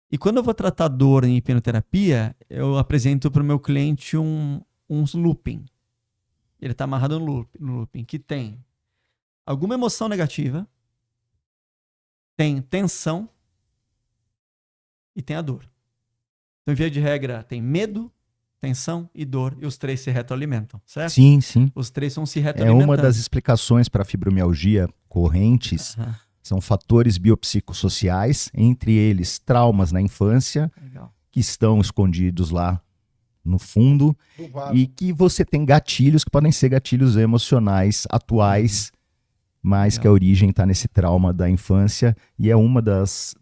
E quando eu vou tratar dor em hipnoterapia, eu apresento para o meu cliente um looping. Ele está amarrado no looping, que tem alguma emoção negativa, tem tensão e tem a dor. Então, em via de regra, tem medo, tensão e dor, e os três se retroalimentam, certo? Sim. Os três vão se retroalimentando. É uma das explicações para a fibromialgia correntes. São fatores biopsicossociais, entre eles traumas na infância, que estão escondidos lá no fundo, e que você tem gatilhos que podem ser gatilhos emocionais atuais, mas que a origem está nesse trauma da infância, e é uma das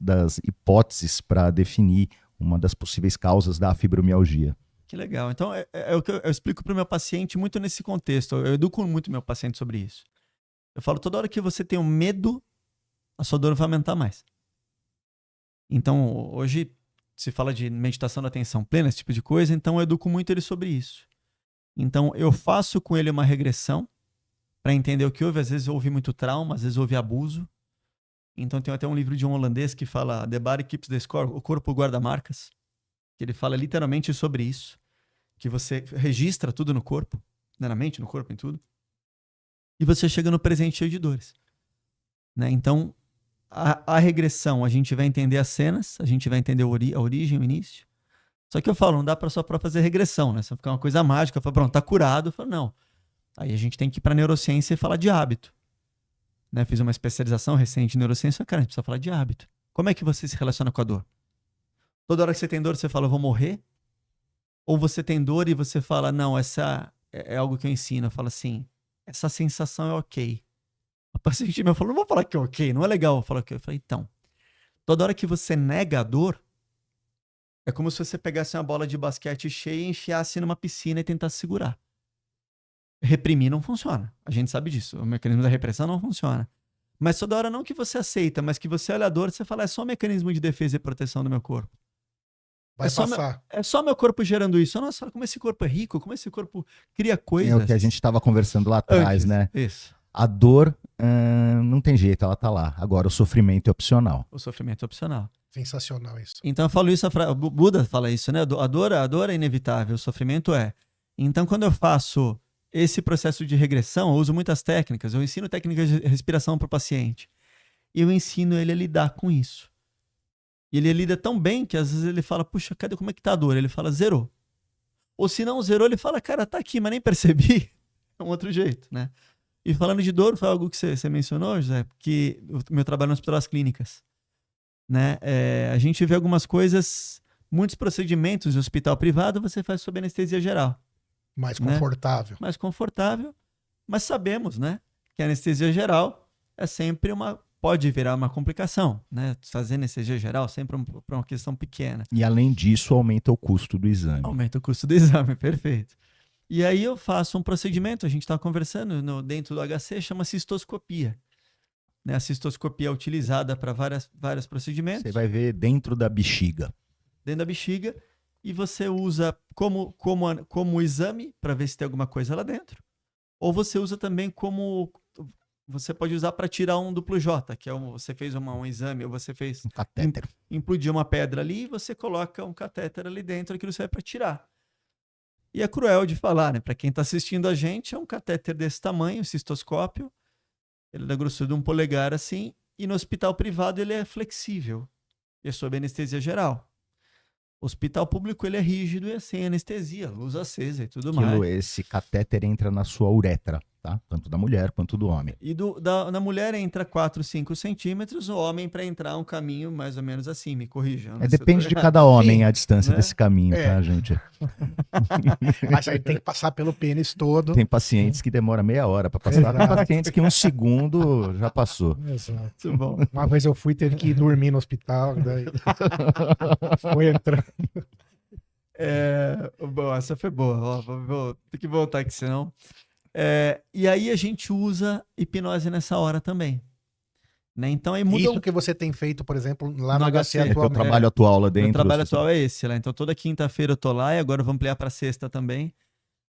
hipóteses para definir uma das possíveis causas da fibromialgia. Que legal. Então, é o que eu explico para o meu paciente muito nesse contexto. Eu educo muito meu paciente sobre isso. Eu falo, toda hora que você tem um medo, a sua dor vai aumentar mais. Então, hoje se fala de meditação da atenção plena, esse tipo de coisa, então eu educo muito ele sobre isso. Então, eu faço com ele uma regressão para entender o que houve. Às vezes houve muito trauma, às vezes houve abuso. Então, tem até um livro de um holandês que fala The Body Keeps the Score, o corpo guarda marcas, que ele fala literalmente sobre isso, que você registra tudo no corpo, né, na mente, no corpo, em tudo, e você chega no presente cheio de dores. Né? Então, a regressão, a gente vai entender as cenas, a gente vai entender a origem, o início. Só que eu falo, não dá só para fazer regressão, né? Se ficar uma coisa mágica, eu falo, pronto, tá curado. Eu falo, não. Aí a gente tem que ir para neurociência e falar de hábito. Né? Fiz uma especialização recente em neurociência, cara, a gente precisa falar de hábito. Como é que você se relaciona com a dor? Toda hora que você tem dor, você fala, eu vou morrer? Ou você tem dor e você fala, não, essa é algo que eu ensino. Eu falo assim, essa sensação é ok. O paciente meu falou, não vou falar que é ok, não é legal falar que eu falei, então, toda hora que você nega a dor, é como se você pegasse uma bola de basquete cheia e enfiasse numa piscina e tentasse segurar. Reprimir não funciona, a gente sabe disso, o mecanismo da repressão não funciona. Mas toda hora não que você aceita, mas que você olha a dor, você fala, é só um mecanismo de defesa e proteção do meu corpo. Vai passar. É só meu corpo gerando isso. Nossa, como esse corpo é rico, como esse corpo cria coisas. É o que a gente estava conversando lá atrás, né? Isso. A dor não tem jeito, ela tá lá. Agora, o sofrimento é opcional. O sofrimento é opcional. Sensacional isso. Então eu falo isso, o Buda fala isso, né? A dor é inevitável, o sofrimento é. Então quando eu faço esse processo de regressão, eu uso muitas técnicas, eu ensino técnicas de respiração para o paciente. E eu ensino ele a lidar com isso. E ele lida tão bem que às vezes ele fala, puxa, como é que tá a dor? Ele fala, zerou. Ou se não zerou, ele fala, cara, tá aqui, mas nem percebi. É um outro jeito, né? E falando de dor, foi algo que você mencionou, José, que o meu trabalho no Hospital das Clínicas. Né? A gente vê algumas coisas, muitos procedimentos de hospital privado você faz sob anestesia geral. Mais confortável. Né? Mais confortável, mas sabemos, né, que a anestesia geral é sempre pode virar uma complicação, né? Fazer anestesia geral sempre para uma questão pequena. E além disso, aumenta o custo do exame. Aumenta o custo do exame, perfeito. E aí eu faço um procedimento, a gente estava conversando dentro do HC, chama cistoscopia. Né? A cistoscopia é utilizada para vários procedimentos. Você vai ver dentro da bexiga. Dentro da bexiga, e você usa como exame para ver se tem alguma coisa lá dentro. Ou você usa também você pode usar para tirar um duplo J, que é você fez um exame, ou você fez... Um catéter. Implodiu uma pedra ali e você coloca um catéter ali dentro, aquilo serve para tirar. E é cruel de falar, né? Para quem está assistindo a gente, é um catéter desse tamanho, cistoscópio. Ele é da grossura de um polegar assim, e no hospital privado ele é flexível. E é sob anestesia geral. O hospital público ele é rígido e é sem anestesia, luz acesa e tudo mais. Esse catéter entra na sua uretra, tá? Tanto da mulher quanto do homem. E da mulher entra 4, 5 centímetros, o homem para entrar um caminho mais ou menos assim, me corrijam. Depende de cada homem Sim, a distância né? desse caminho, tá, gente? Mas aí tem que passar pelo pênis todo. Tem pacientes que demora meia hora para passar, tem pacientes que 1 segundo já passou. Exato. Muito bom. Uma vez eu fui, teve que ir dormir no hospital, daí foi entrando. Bom, essa foi boa. Ó, vou ter que voltar aqui, senão. E aí a gente usa hipnose nessa hora também. Né? Então aí muda Isso que você tem feito, por exemplo, lá no No HC HC. É teu atualmente. trabalho atual lá dentro. Meu trabalho atual é esse lá. Então toda quinta-feira eu tô lá e agora eu vou ampliar para sexta também.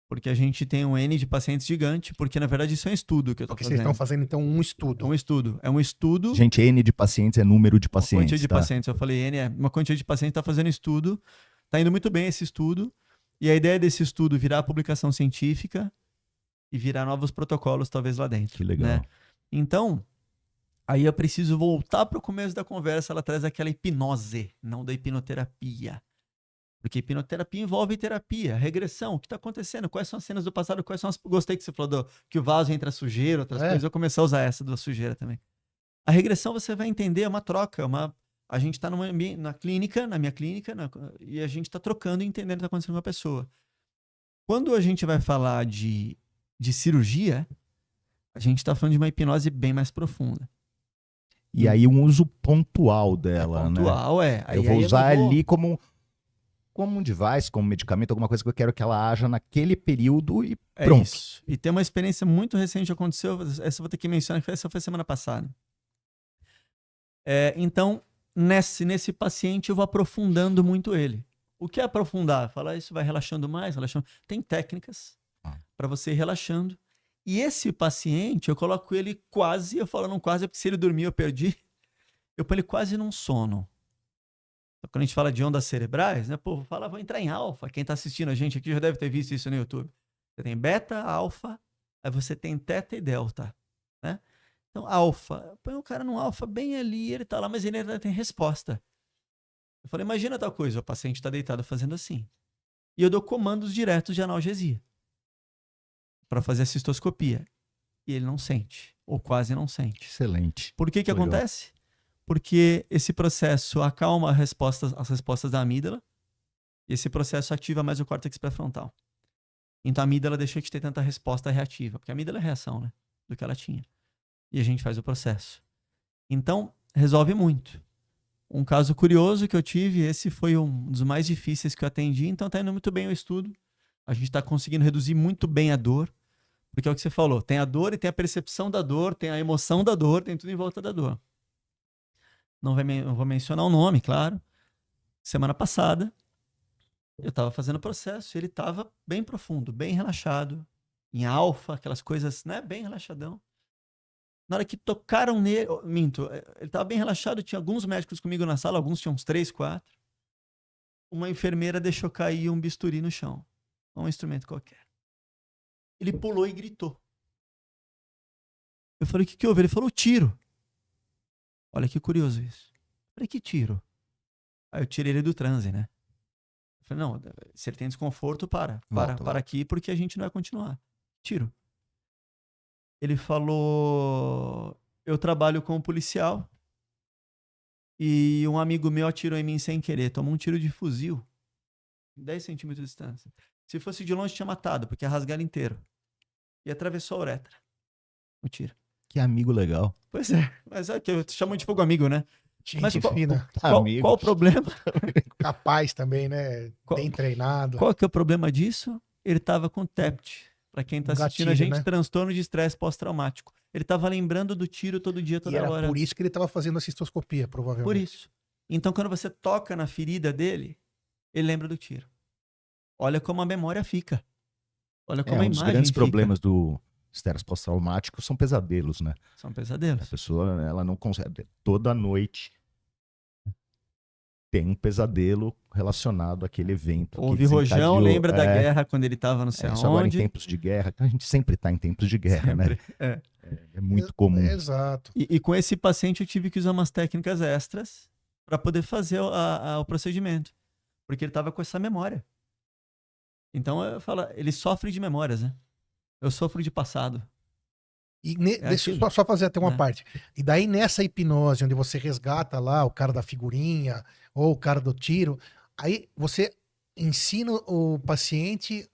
Porque a gente tem um N de pacientes gigante, porque na verdade isso é um estudo que eu tô Porque fazendo. vocês estão fazendo, então, um estudo. É um estudo. Gente, N de pacientes é número de Uma quantia pacientes, de tá? pacientes. Eu falei N, uma quantia de pacientes está fazendo estudo. Tá indo muito bem esse estudo. E a ideia desse estudo virar publicação científica e virar novos protocolos, talvez, lá dentro. Que legal. Né? Então, aí eu preciso voltar para o começo da conversa. Ela traz aquela hipnose, não da hipnoterapia. Porque hipnoterapia envolve terapia, regressão, o que está acontecendo, quais são as cenas do passado, quais são as... Gostei que você falou que o vaso entra sujeira, outras coisas, eu comecei a usar essa da sujeira também. A regressão você vai entender, é uma troca, a gente está na clínica, na minha clínica, e a gente está trocando e entendendo o que está acontecendo com a pessoa. Quando a gente vai falar de cirurgia, a gente está falando de uma hipnose bem mais profunda. E aí um uso pontual dela, Pontual, né? Aí, eu vou usar ali como um device, como medicamento, alguma coisa que eu quero que ela haja naquele período e pronto. Isso. E tem uma experiência muito recente que aconteceu, essa eu vou ter que mencionar, que essa foi semana passada. Então, nesse paciente eu vou aprofundando muito ele. O que é aprofundar? Falar isso vai relaxando mais, relaxando. Tem técnicas para você ir relaxando. E esse paciente, eu coloco ele quase, eu falo não quase, porque se ele dormir eu perdi, eu ponho ele quase num sono. Quando a gente fala de ondas cerebrais, né? Pô, vou entrar em alfa. Quem está assistindo a gente aqui já deve ter visto isso no YouTube. Você tem beta, alfa, aí você tem teta e delta, né? Então, alfa, põe o cara num alfa bem ali, ele tá lá, mas ele ainda tem resposta. Eu falei, imagina tal coisa, o paciente está deitado fazendo assim. E eu dou comandos diretos de analgesia para fazer a cistoscopia. E ele não sente, ou quase não sente. Excelente. Por que acontece? Porque esse processo acalma as respostas da amígdala e esse processo ativa mais o córtex pré-frontal. Então a amígdala deixa de ter tanta resposta reativa, porque a amígdala é reação, né, do que ela tinha. E a gente faz o processo. Então, resolve muito. Um caso curioso que eu tive, esse foi um dos mais difíceis que eu atendi, então tá indo muito bem o estudo. A gente tá conseguindo reduzir muito bem a dor, porque é o que você falou, tem a dor e tem a percepção da dor, tem a emoção da dor, tem tudo em volta da dor. Não vou mencionar o nome, claro. Semana passada, eu estava fazendo o processo, ele estava bem profundo, bem relaxado, em alfa, aquelas coisas, né, bem relaxadão. Na hora que tocaram nele, ele estava bem relaxado, tinha alguns médicos comigo na sala, alguns tinham uns 3, 4. Uma enfermeira deixou cair um bisturi no chão, um instrumento qualquer. Ele pulou e gritou. Eu falei, o que houve? Ele falou, tiro. Olha que curioso isso. Eu falei, que tiro? Aí eu tirei ele do transe, né? Eu falei, não, se ele tem desconforto, para aqui, porque a gente não vai continuar. Tiro. Ele falou, eu trabalho com um policial e um amigo meu atirou em mim sem querer, tomou um tiro de fuzil, 10 centímetros de distância. Se fosse de longe, tinha matado, porque ia rasgar ele inteiro. E atravessou a uretra. O tiro. Que amigo legal. Pois é, mas é que eu chamo de fogo amigo, né? Gente mas fina. Qual o problema? Capaz também, né? Bem treinado. Qual que é o problema disso? Ele estava com TEPT. Para quem está assistindo gatilho, a gente, né? transtorno de estresse pós-traumático. Ele estava lembrando do tiro todo dia, toda hora. Por isso que ele estava fazendo a cistoscopia, provavelmente. Por isso. Então, quando você toca na ferida dele, ele lembra do tiro. Olha como a memória fica. Olha como a um dos imagem grandes fica. problemas do estresse pós-traumático são pesadelos, né? São pesadelos. A pessoa, ela não consegue. Toda noite tem um pesadelo relacionado àquele evento. Houve rojão, lembra da guerra quando ele estava no céu. Isso agora em tempos de guerra, a gente sempre está em tempos de guerra, sempre, né? É muito comum. Exato. E com esse paciente eu tive que usar umas técnicas extras para poder fazer o procedimento. Porque ele estava com essa memória. Então, eu falo, ele sofre de memórias, né? Eu sofro de passado. E deixa eu só fazer até uma parte. E daí, nessa hipnose, onde você resgata lá o cara da figurinha ou o cara do tiro, aí você ensina o paciente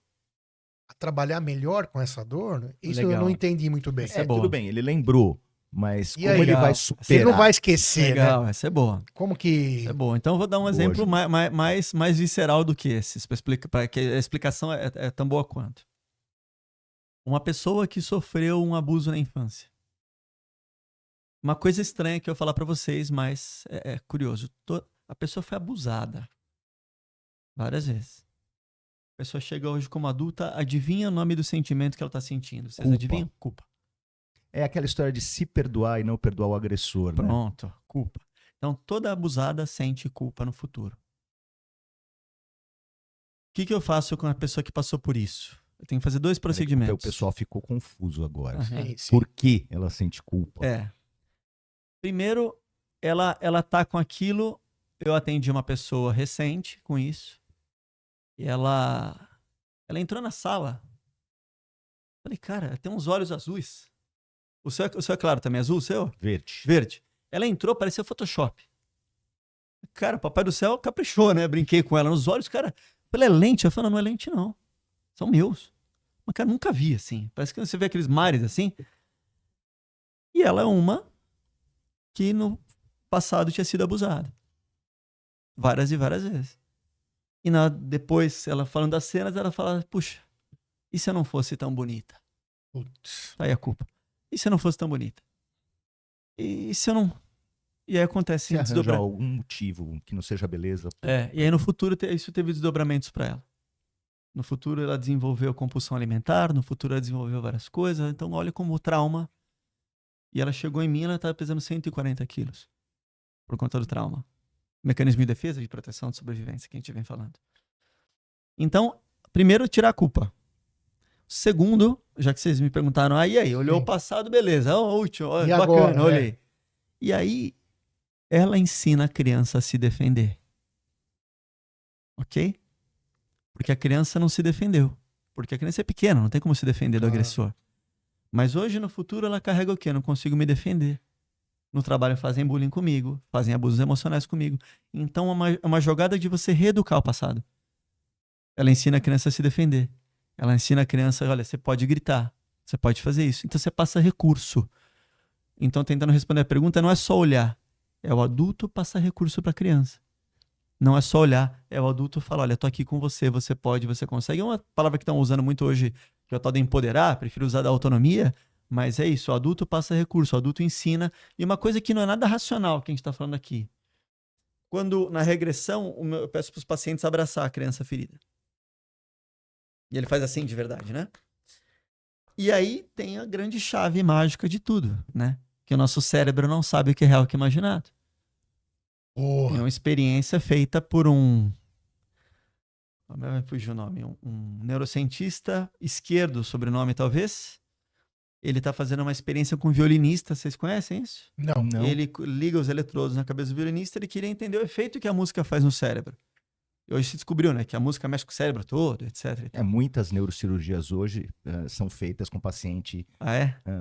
a trabalhar melhor com essa dor? Isso eu não entendi muito bem. Tudo bem, ele lembrou, mas como aí, ele vai superar? Ele não vai esquecer, legal, né? Essa é boa. Como que... Essa é boa. Então, eu vou dar um exemplo mais visceral do que esse, para que a explicação é tão boa quanto. Uma pessoa que sofreu um abuso na infância. Uma coisa estranha que eu vou falar pra vocês, mas é curioso. A pessoa foi abusada várias vezes. A pessoa chega hoje como adulta, adivinha o nome do sentimento que ela tá sentindo? Vocês adivinham? Culpa. É aquela história de se perdoar e não perdoar o agressor, né? Pronto, culpa. Então, toda abusada sente culpa no futuro. O que eu faço com a pessoa que passou por isso? Eu tenho que fazer 2 procedimentos. O pessoal ficou confuso agora. Sim. Por que ela sente culpa? Primeiro, ela tá com aquilo. Eu atendi uma pessoa recente com isso. E ela entrou na sala. Falei, cara, tem uns olhos azuis. O seu é claro também, azul o seu? Verde. Ela entrou, parecia Photoshop. Cara, o Papai do Céu caprichou, né? Brinquei com ela nos olhos, cara. Falei, é lente? Eu falei, não é lente não. São meus. Mas, cara, nunca vi assim. Parece que você vê aqueles mares assim. E ela é uma que no passado tinha sido abusada. Várias e várias vezes. E depois, ela falando das cenas, ela fala, puxa, e se eu não fosse tão bonita? Putz. Tá aí a culpa. E se eu não fosse tão bonita? E se eu não... E aí acontece... Se arranjar algum motivo que não seja beleza. E aí no futuro isso teve desdobramentos pra ela. No futuro ela desenvolveu compulsão alimentar, no futuro ela desenvolveu várias coisas. Então olha como o trauma... E ela chegou em mim, ela estava pesando 140 quilos. Por conta do trauma. Mecanismo de defesa, de proteção, de sobrevivência, que a gente vem falando. Então, primeiro, tirar a culpa. Segundo, já que vocês me perguntaram, e aí, olhou o passado, beleza. Útil, bacana, agora, olhei. E aí, ela ensina a criança a se defender. Ok? Porque a criança não se defendeu. Porque a criança é pequena, não tem como se defender do agressor. Mas hoje, no futuro, ela carrega o quê? Eu não consigo me defender. No trabalho fazem bullying comigo, fazem abusos emocionais comigo. Então é uma jogada de você reeducar o passado. Ela ensina a criança a se defender. Ela ensina a criança, olha, você pode gritar, você pode fazer isso. Então você passa recurso. Então, tentando responder a pergunta, não é só olhar. É o adulto passar recurso para a criança. Não é só olhar, é o adulto falar, olha, tô aqui com você, você pode, você consegue. É uma palavra que estão usando muito hoje, que é o tal de empoderar, prefiro usar da autonomia, mas é isso, o adulto passa recurso, o adulto ensina. E uma coisa que não é nada racional que a gente está falando aqui. Quando, na regressão, eu peço para os pacientes abraçar a criança ferida. E ele faz assim de verdade, né? E aí tem a grande chave mágica de tudo, né? Que o nosso cérebro não sabe o que é real e o que é imaginado. É uma experiência feita por um fugiu o nome, um neurocientista esquerdo, sobrenome talvez. Ele está fazendo uma experiência com um violinista, vocês conhecem isso? Não. Ele liga os eletrodos na cabeça do violinista, ele queria entender o efeito que a música faz no cérebro. E hoje se descobriu, né, que a música mexe com o cérebro todo, etc. Muitas neurocirurgias hoje são feitas com o paciente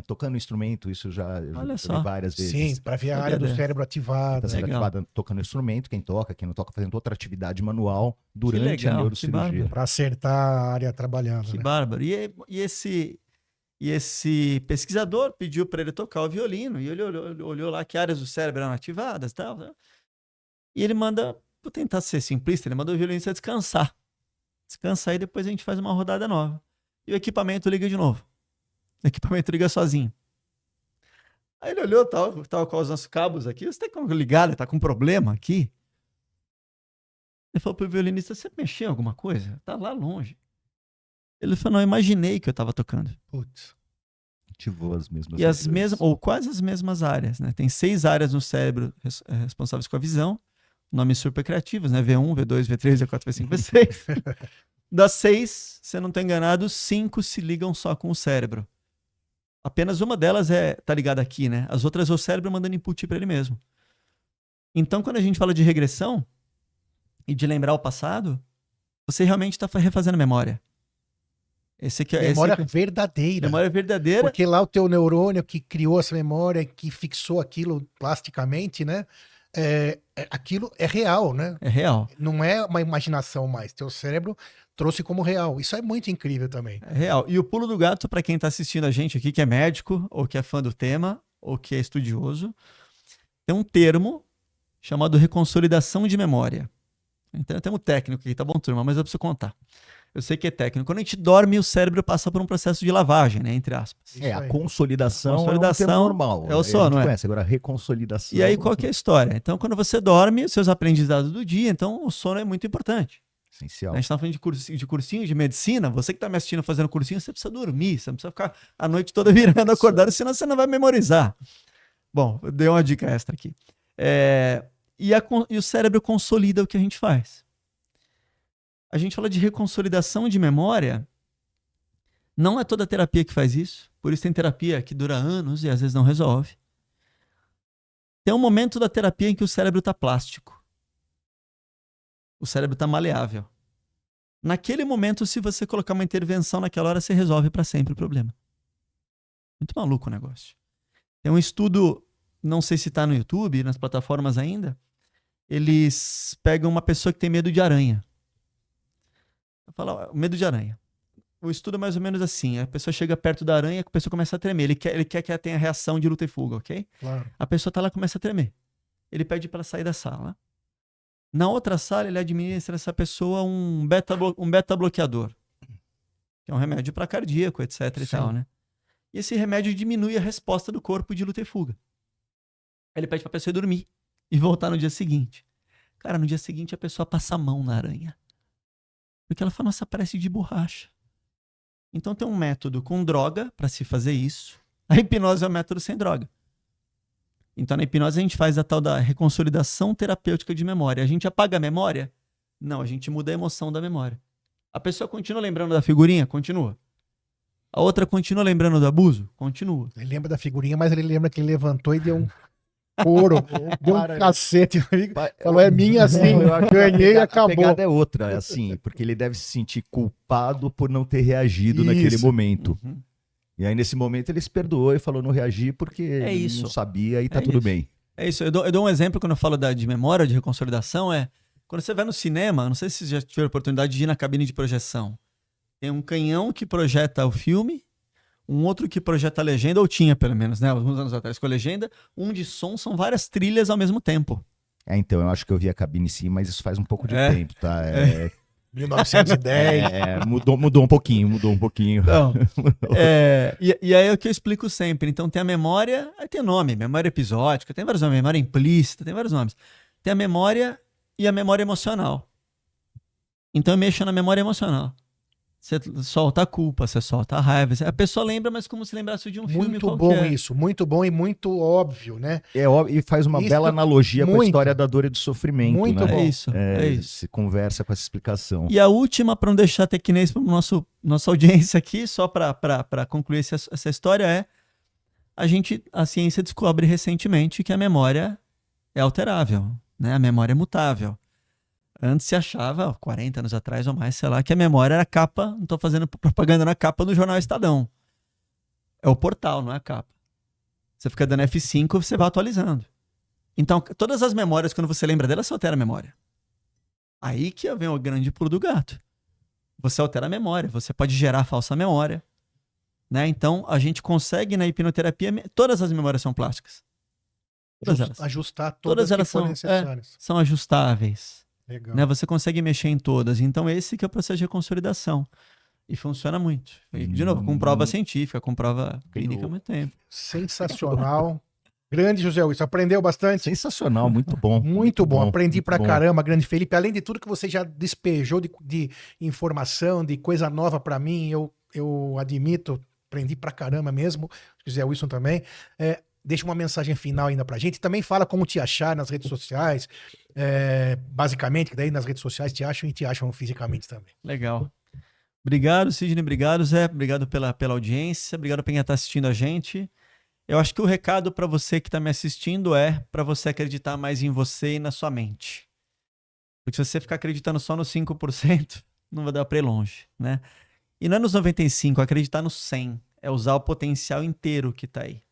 tocando instrumento, isso já vi várias vezes. Sim, para ver a área do cérebro ativada. Tocando instrumento, quem não toca fazendo outra atividade manual durante a neurocirurgia. Para acertar a área trabalhando. Que bárbaro. E esse pesquisador pediu para ele tocar o violino, e ele olhou lá que áreas do cérebro eram ativadas e tal. E ele manda... Vou tentar ser simplista, ele mandou o violinista descansar. Descansar e depois a gente faz uma rodada nova. E o equipamento liga de novo. O equipamento liga sozinho. Aí ele olhou, tava com os nossos cabos aqui. Você tá ligado, tá com problema aqui? Ele falou pro violinista, você mexeu em alguma coisa? Tá lá longe. Ele falou, não, eu imaginei que eu tava tocando. Putz. Ativou as mesmas E as mesmas, ou quase as mesmas áreas, né? Tem 6 áreas no cérebro responsáveis com a visão. Nomes super criativos, né? V1, V2, V3, V4, V5, V6. Das 6, se eu não estou enganado, 5 se ligam só com o cérebro. Apenas uma delas tá ligada aqui, né? As outras é o cérebro mandando input para ele mesmo. Então, quando a gente fala de regressão, e de lembrar o passado, você realmente está refazendo a memória. Memória verdadeira. Memória verdadeira. Porque lá o teu neurônio que criou essa memória, que fixou aquilo plasticamente, né? Aquilo é real, né? É real. Não é uma imaginação mais. Teu cérebro trouxe como real. Isso é muito incrível também. É real. E o pulo do gato, para quem está assistindo a gente aqui, que é médico, ou que é fã do tema, ou que é estudioso, tem um termo chamado reconsolidação de memória. Então, tem um técnico aqui, tá bom, turma? Mas eu preciso contar. Eu sei que é técnico. Quando a gente dorme, o cérebro passa por um processo de lavagem, né? Entre aspas. A consolidação, é um consolidação termo normal. é o sono, conhece. Agora, a reconsolidação... E aí, qual que é a história? Então, quando você dorme, os seus aprendizados do dia, então o sono é muito importante. Essencial. A gente tá falando de cursinho de medicina. Você que tá me assistindo fazendo cursinho, você precisa dormir. Você não precisa ficar a noite toda virando, acordado, senão você não vai memorizar. Bom, eu dei uma dica extra aqui. E o cérebro consolida o que a gente faz. A gente fala de reconsolidação de memória. Não é toda terapia que faz isso. Por isso tem terapia que dura anos e às vezes não resolve. Tem um momento da terapia em que o cérebro está plástico. O cérebro está maleável. Naquele momento, se você colocar uma intervenção naquela hora, você resolve para sempre o problema. Muito maluco o negócio. Tem um estudo, não sei se está no YouTube, nas plataformas ainda. Eles pegam uma pessoa que tem medo de aranha. Fala, medo de aranha. O estudo é mais ou menos assim. A pessoa chega perto da aranha, a pessoa começa a tremer. Ele quer que ela tenha reação de luta e fuga, ok? Claro. A pessoa tá lá e começa a tremer. Ele pede para ela sair da sala. Na outra sala, ele administra essa pessoa um beta-bloqueador. Que é um remédio para cardíaco, etc. e tal, né? E esse remédio diminui a resposta do corpo de luta e fuga. Aí ele pede pra pessoa ir dormir e voltar no dia seguinte. Cara, no dia seguinte a pessoa passa a mão na aranha. Porque ela fala, nossa, parece de borracha. Então tem um método com droga para se fazer isso. A hipnose é um método sem droga. Então na hipnose a gente faz a tal da reconsolidação terapêutica de memória. A gente apaga a memória? Não, a gente muda a emoção da memória. A pessoa continua lembrando da figurinha? Continua. A outra continua lembrando do abuso? Continua. Ele lembra da figurinha, mas ele lembra que ele levantou e deu um couro, deu um cacete. Falou, é minha assim, ganhei e acabou. A pegada é outra, assim, porque ele deve se sentir culpado por não ter reagido naquele momento. Uhum. E aí, nesse momento, ele se perdoou e falou não reagi porque não sabia e tá tudo bem. É isso. Eu dou um exemplo quando eu falo de memória, de reconsolidação, quando você vai no cinema, não sei se você já tiver a oportunidade de ir na cabine de projeção. Tem um canhão que projeta o filme, um outro que projeta a legenda, ou tinha pelo menos, né? Alguns anos atrás com a legenda. Um de som, são várias trilhas ao mesmo tempo. Então, eu acho que eu vi a cabine sim, mas isso faz um pouco de tempo, tá? 1910. Mudou um pouquinho. Não, e aí é o que eu explico sempre. Então tem a memória, aí tem nome, memória episódica, tem vários nomes, memória implícita, tem vários nomes. Tem a memória e a memória emocional. Então eu mexo na memória emocional. Você solta a culpa, você solta a raiva. A pessoa lembra, mas como se lembrasse de um filme qualquer. Muito bom isso, muito bom e muito óbvio, né? É óbvio, e faz uma bela analogia com a história da dor e do sofrimento. Muito bom. É isso. Se conversa com essa explicação. E a última, para não deixar tequinês para nossa audiência aqui, só para concluir essa história, a ciência descobre recentemente que a memória é alterável, né? A memória é mutável. Antes se achava, 40 anos atrás ou mais, sei lá, que a memória era capa, não estou fazendo propaganda na capa do jornal Estadão. É o portal, não é a capa. Você fica dando F5 e você vai atualizando. Então, todas as memórias, quando você lembra delas, você altera a memória. Aí que vem o grande pulo do gato. Você altera a memória, você pode gerar falsa memória. Né? Então, a gente consegue, na hipnoterapia, todas as memórias são plásticas. Todas elas. Ajustar todas elas que forem necessárias. São ajustáveis. Legal. Né? Você consegue mexer em todas. Então, esse que é o processo de consolidação. E funciona muito. De novo, com prova científica, com prova clínica há muito tempo. Sensacional. Grande, José Wilson. Aprendeu bastante? Sensacional, muito bom. Muito bom. Aprendi pra caramba, grande Felipe. Além de tudo que você já despejou de informação, de coisa nova pra mim, eu admito, aprendi pra caramba mesmo. José Wilson também. Deixa uma mensagem final ainda pra gente. Também fala como te achar nas redes sociais. Basicamente, que daí nas redes sociais te acham e te acham fisicamente também. Legal. Obrigado, Sidney. Obrigado, Zé. Obrigado pela audiência. Obrigado por quem está assistindo a gente. Eu acho que o recado para você que está me assistindo é para você acreditar mais em você e na sua mente. Porque se você ficar acreditando só nos 5%, não vai dar para ir longe, né? E não é nos 95%, acreditar nos 100%. É usar o potencial inteiro que está aí,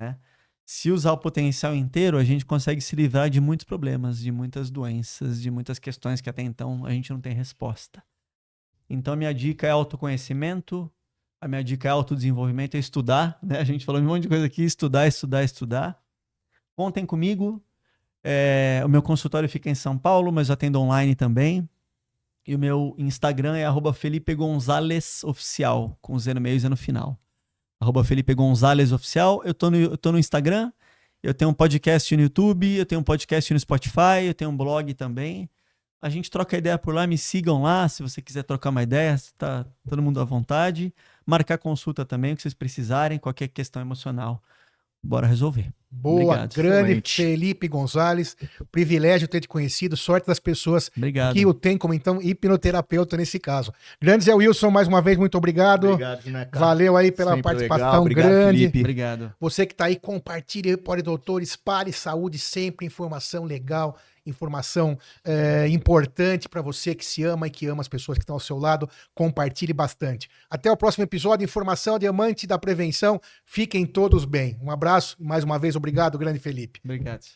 né? Se usar o potencial inteiro, a gente consegue se livrar de muitos problemas, de muitas doenças, de muitas questões que até então a gente não tem resposta. Então, a minha dica é autoconhecimento, a minha dica é autodesenvolvimento, é estudar, né? A gente falou um monte de coisa aqui, estudar. Contem comigo. O meu consultório fica em São Paulo, mas eu atendo online também. E o meu Instagram é @FelipeGonzalesOficial, com Z no meio e Z no final. @FelipeGonzalesOficial. Eu tô no Instagram, eu tenho um podcast no YouTube, eu tenho um podcast no Spotify, eu tenho um blog também. A gente troca ideia por lá, me sigam lá, se você quiser trocar uma ideia, tá todo mundo à vontade. Marcar consulta também, o que vocês precisarem, qualquer questão emocional. Bora resolver. Boa, Obrigado. grande Excelente. Felipe Gonzalez, privilégio ter te conhecido, sorte das pessoas Obrigado. que o tem como, então, hipnoterapeuta nesse caso. Grande Zé Wilson, mais uma vez, muito obrigado. Obrigado, né, cara? Valeu aí pela Sempre participação legal. Obrigado, grande. Felipe. Obrigado. Você que está aí, compartilhe, Pode Doutor, espalhe saúde sempre, informação legal, informação importante para você que se ama e que ama as pessoas que estão ao seu lado. Compartilhe bastante. Até o próximo episódio, Informação Diamante da Prevenção. Fiquem todos bem. Um abraço, mais uma vez, obrigado, grande Felipe. Obrigado.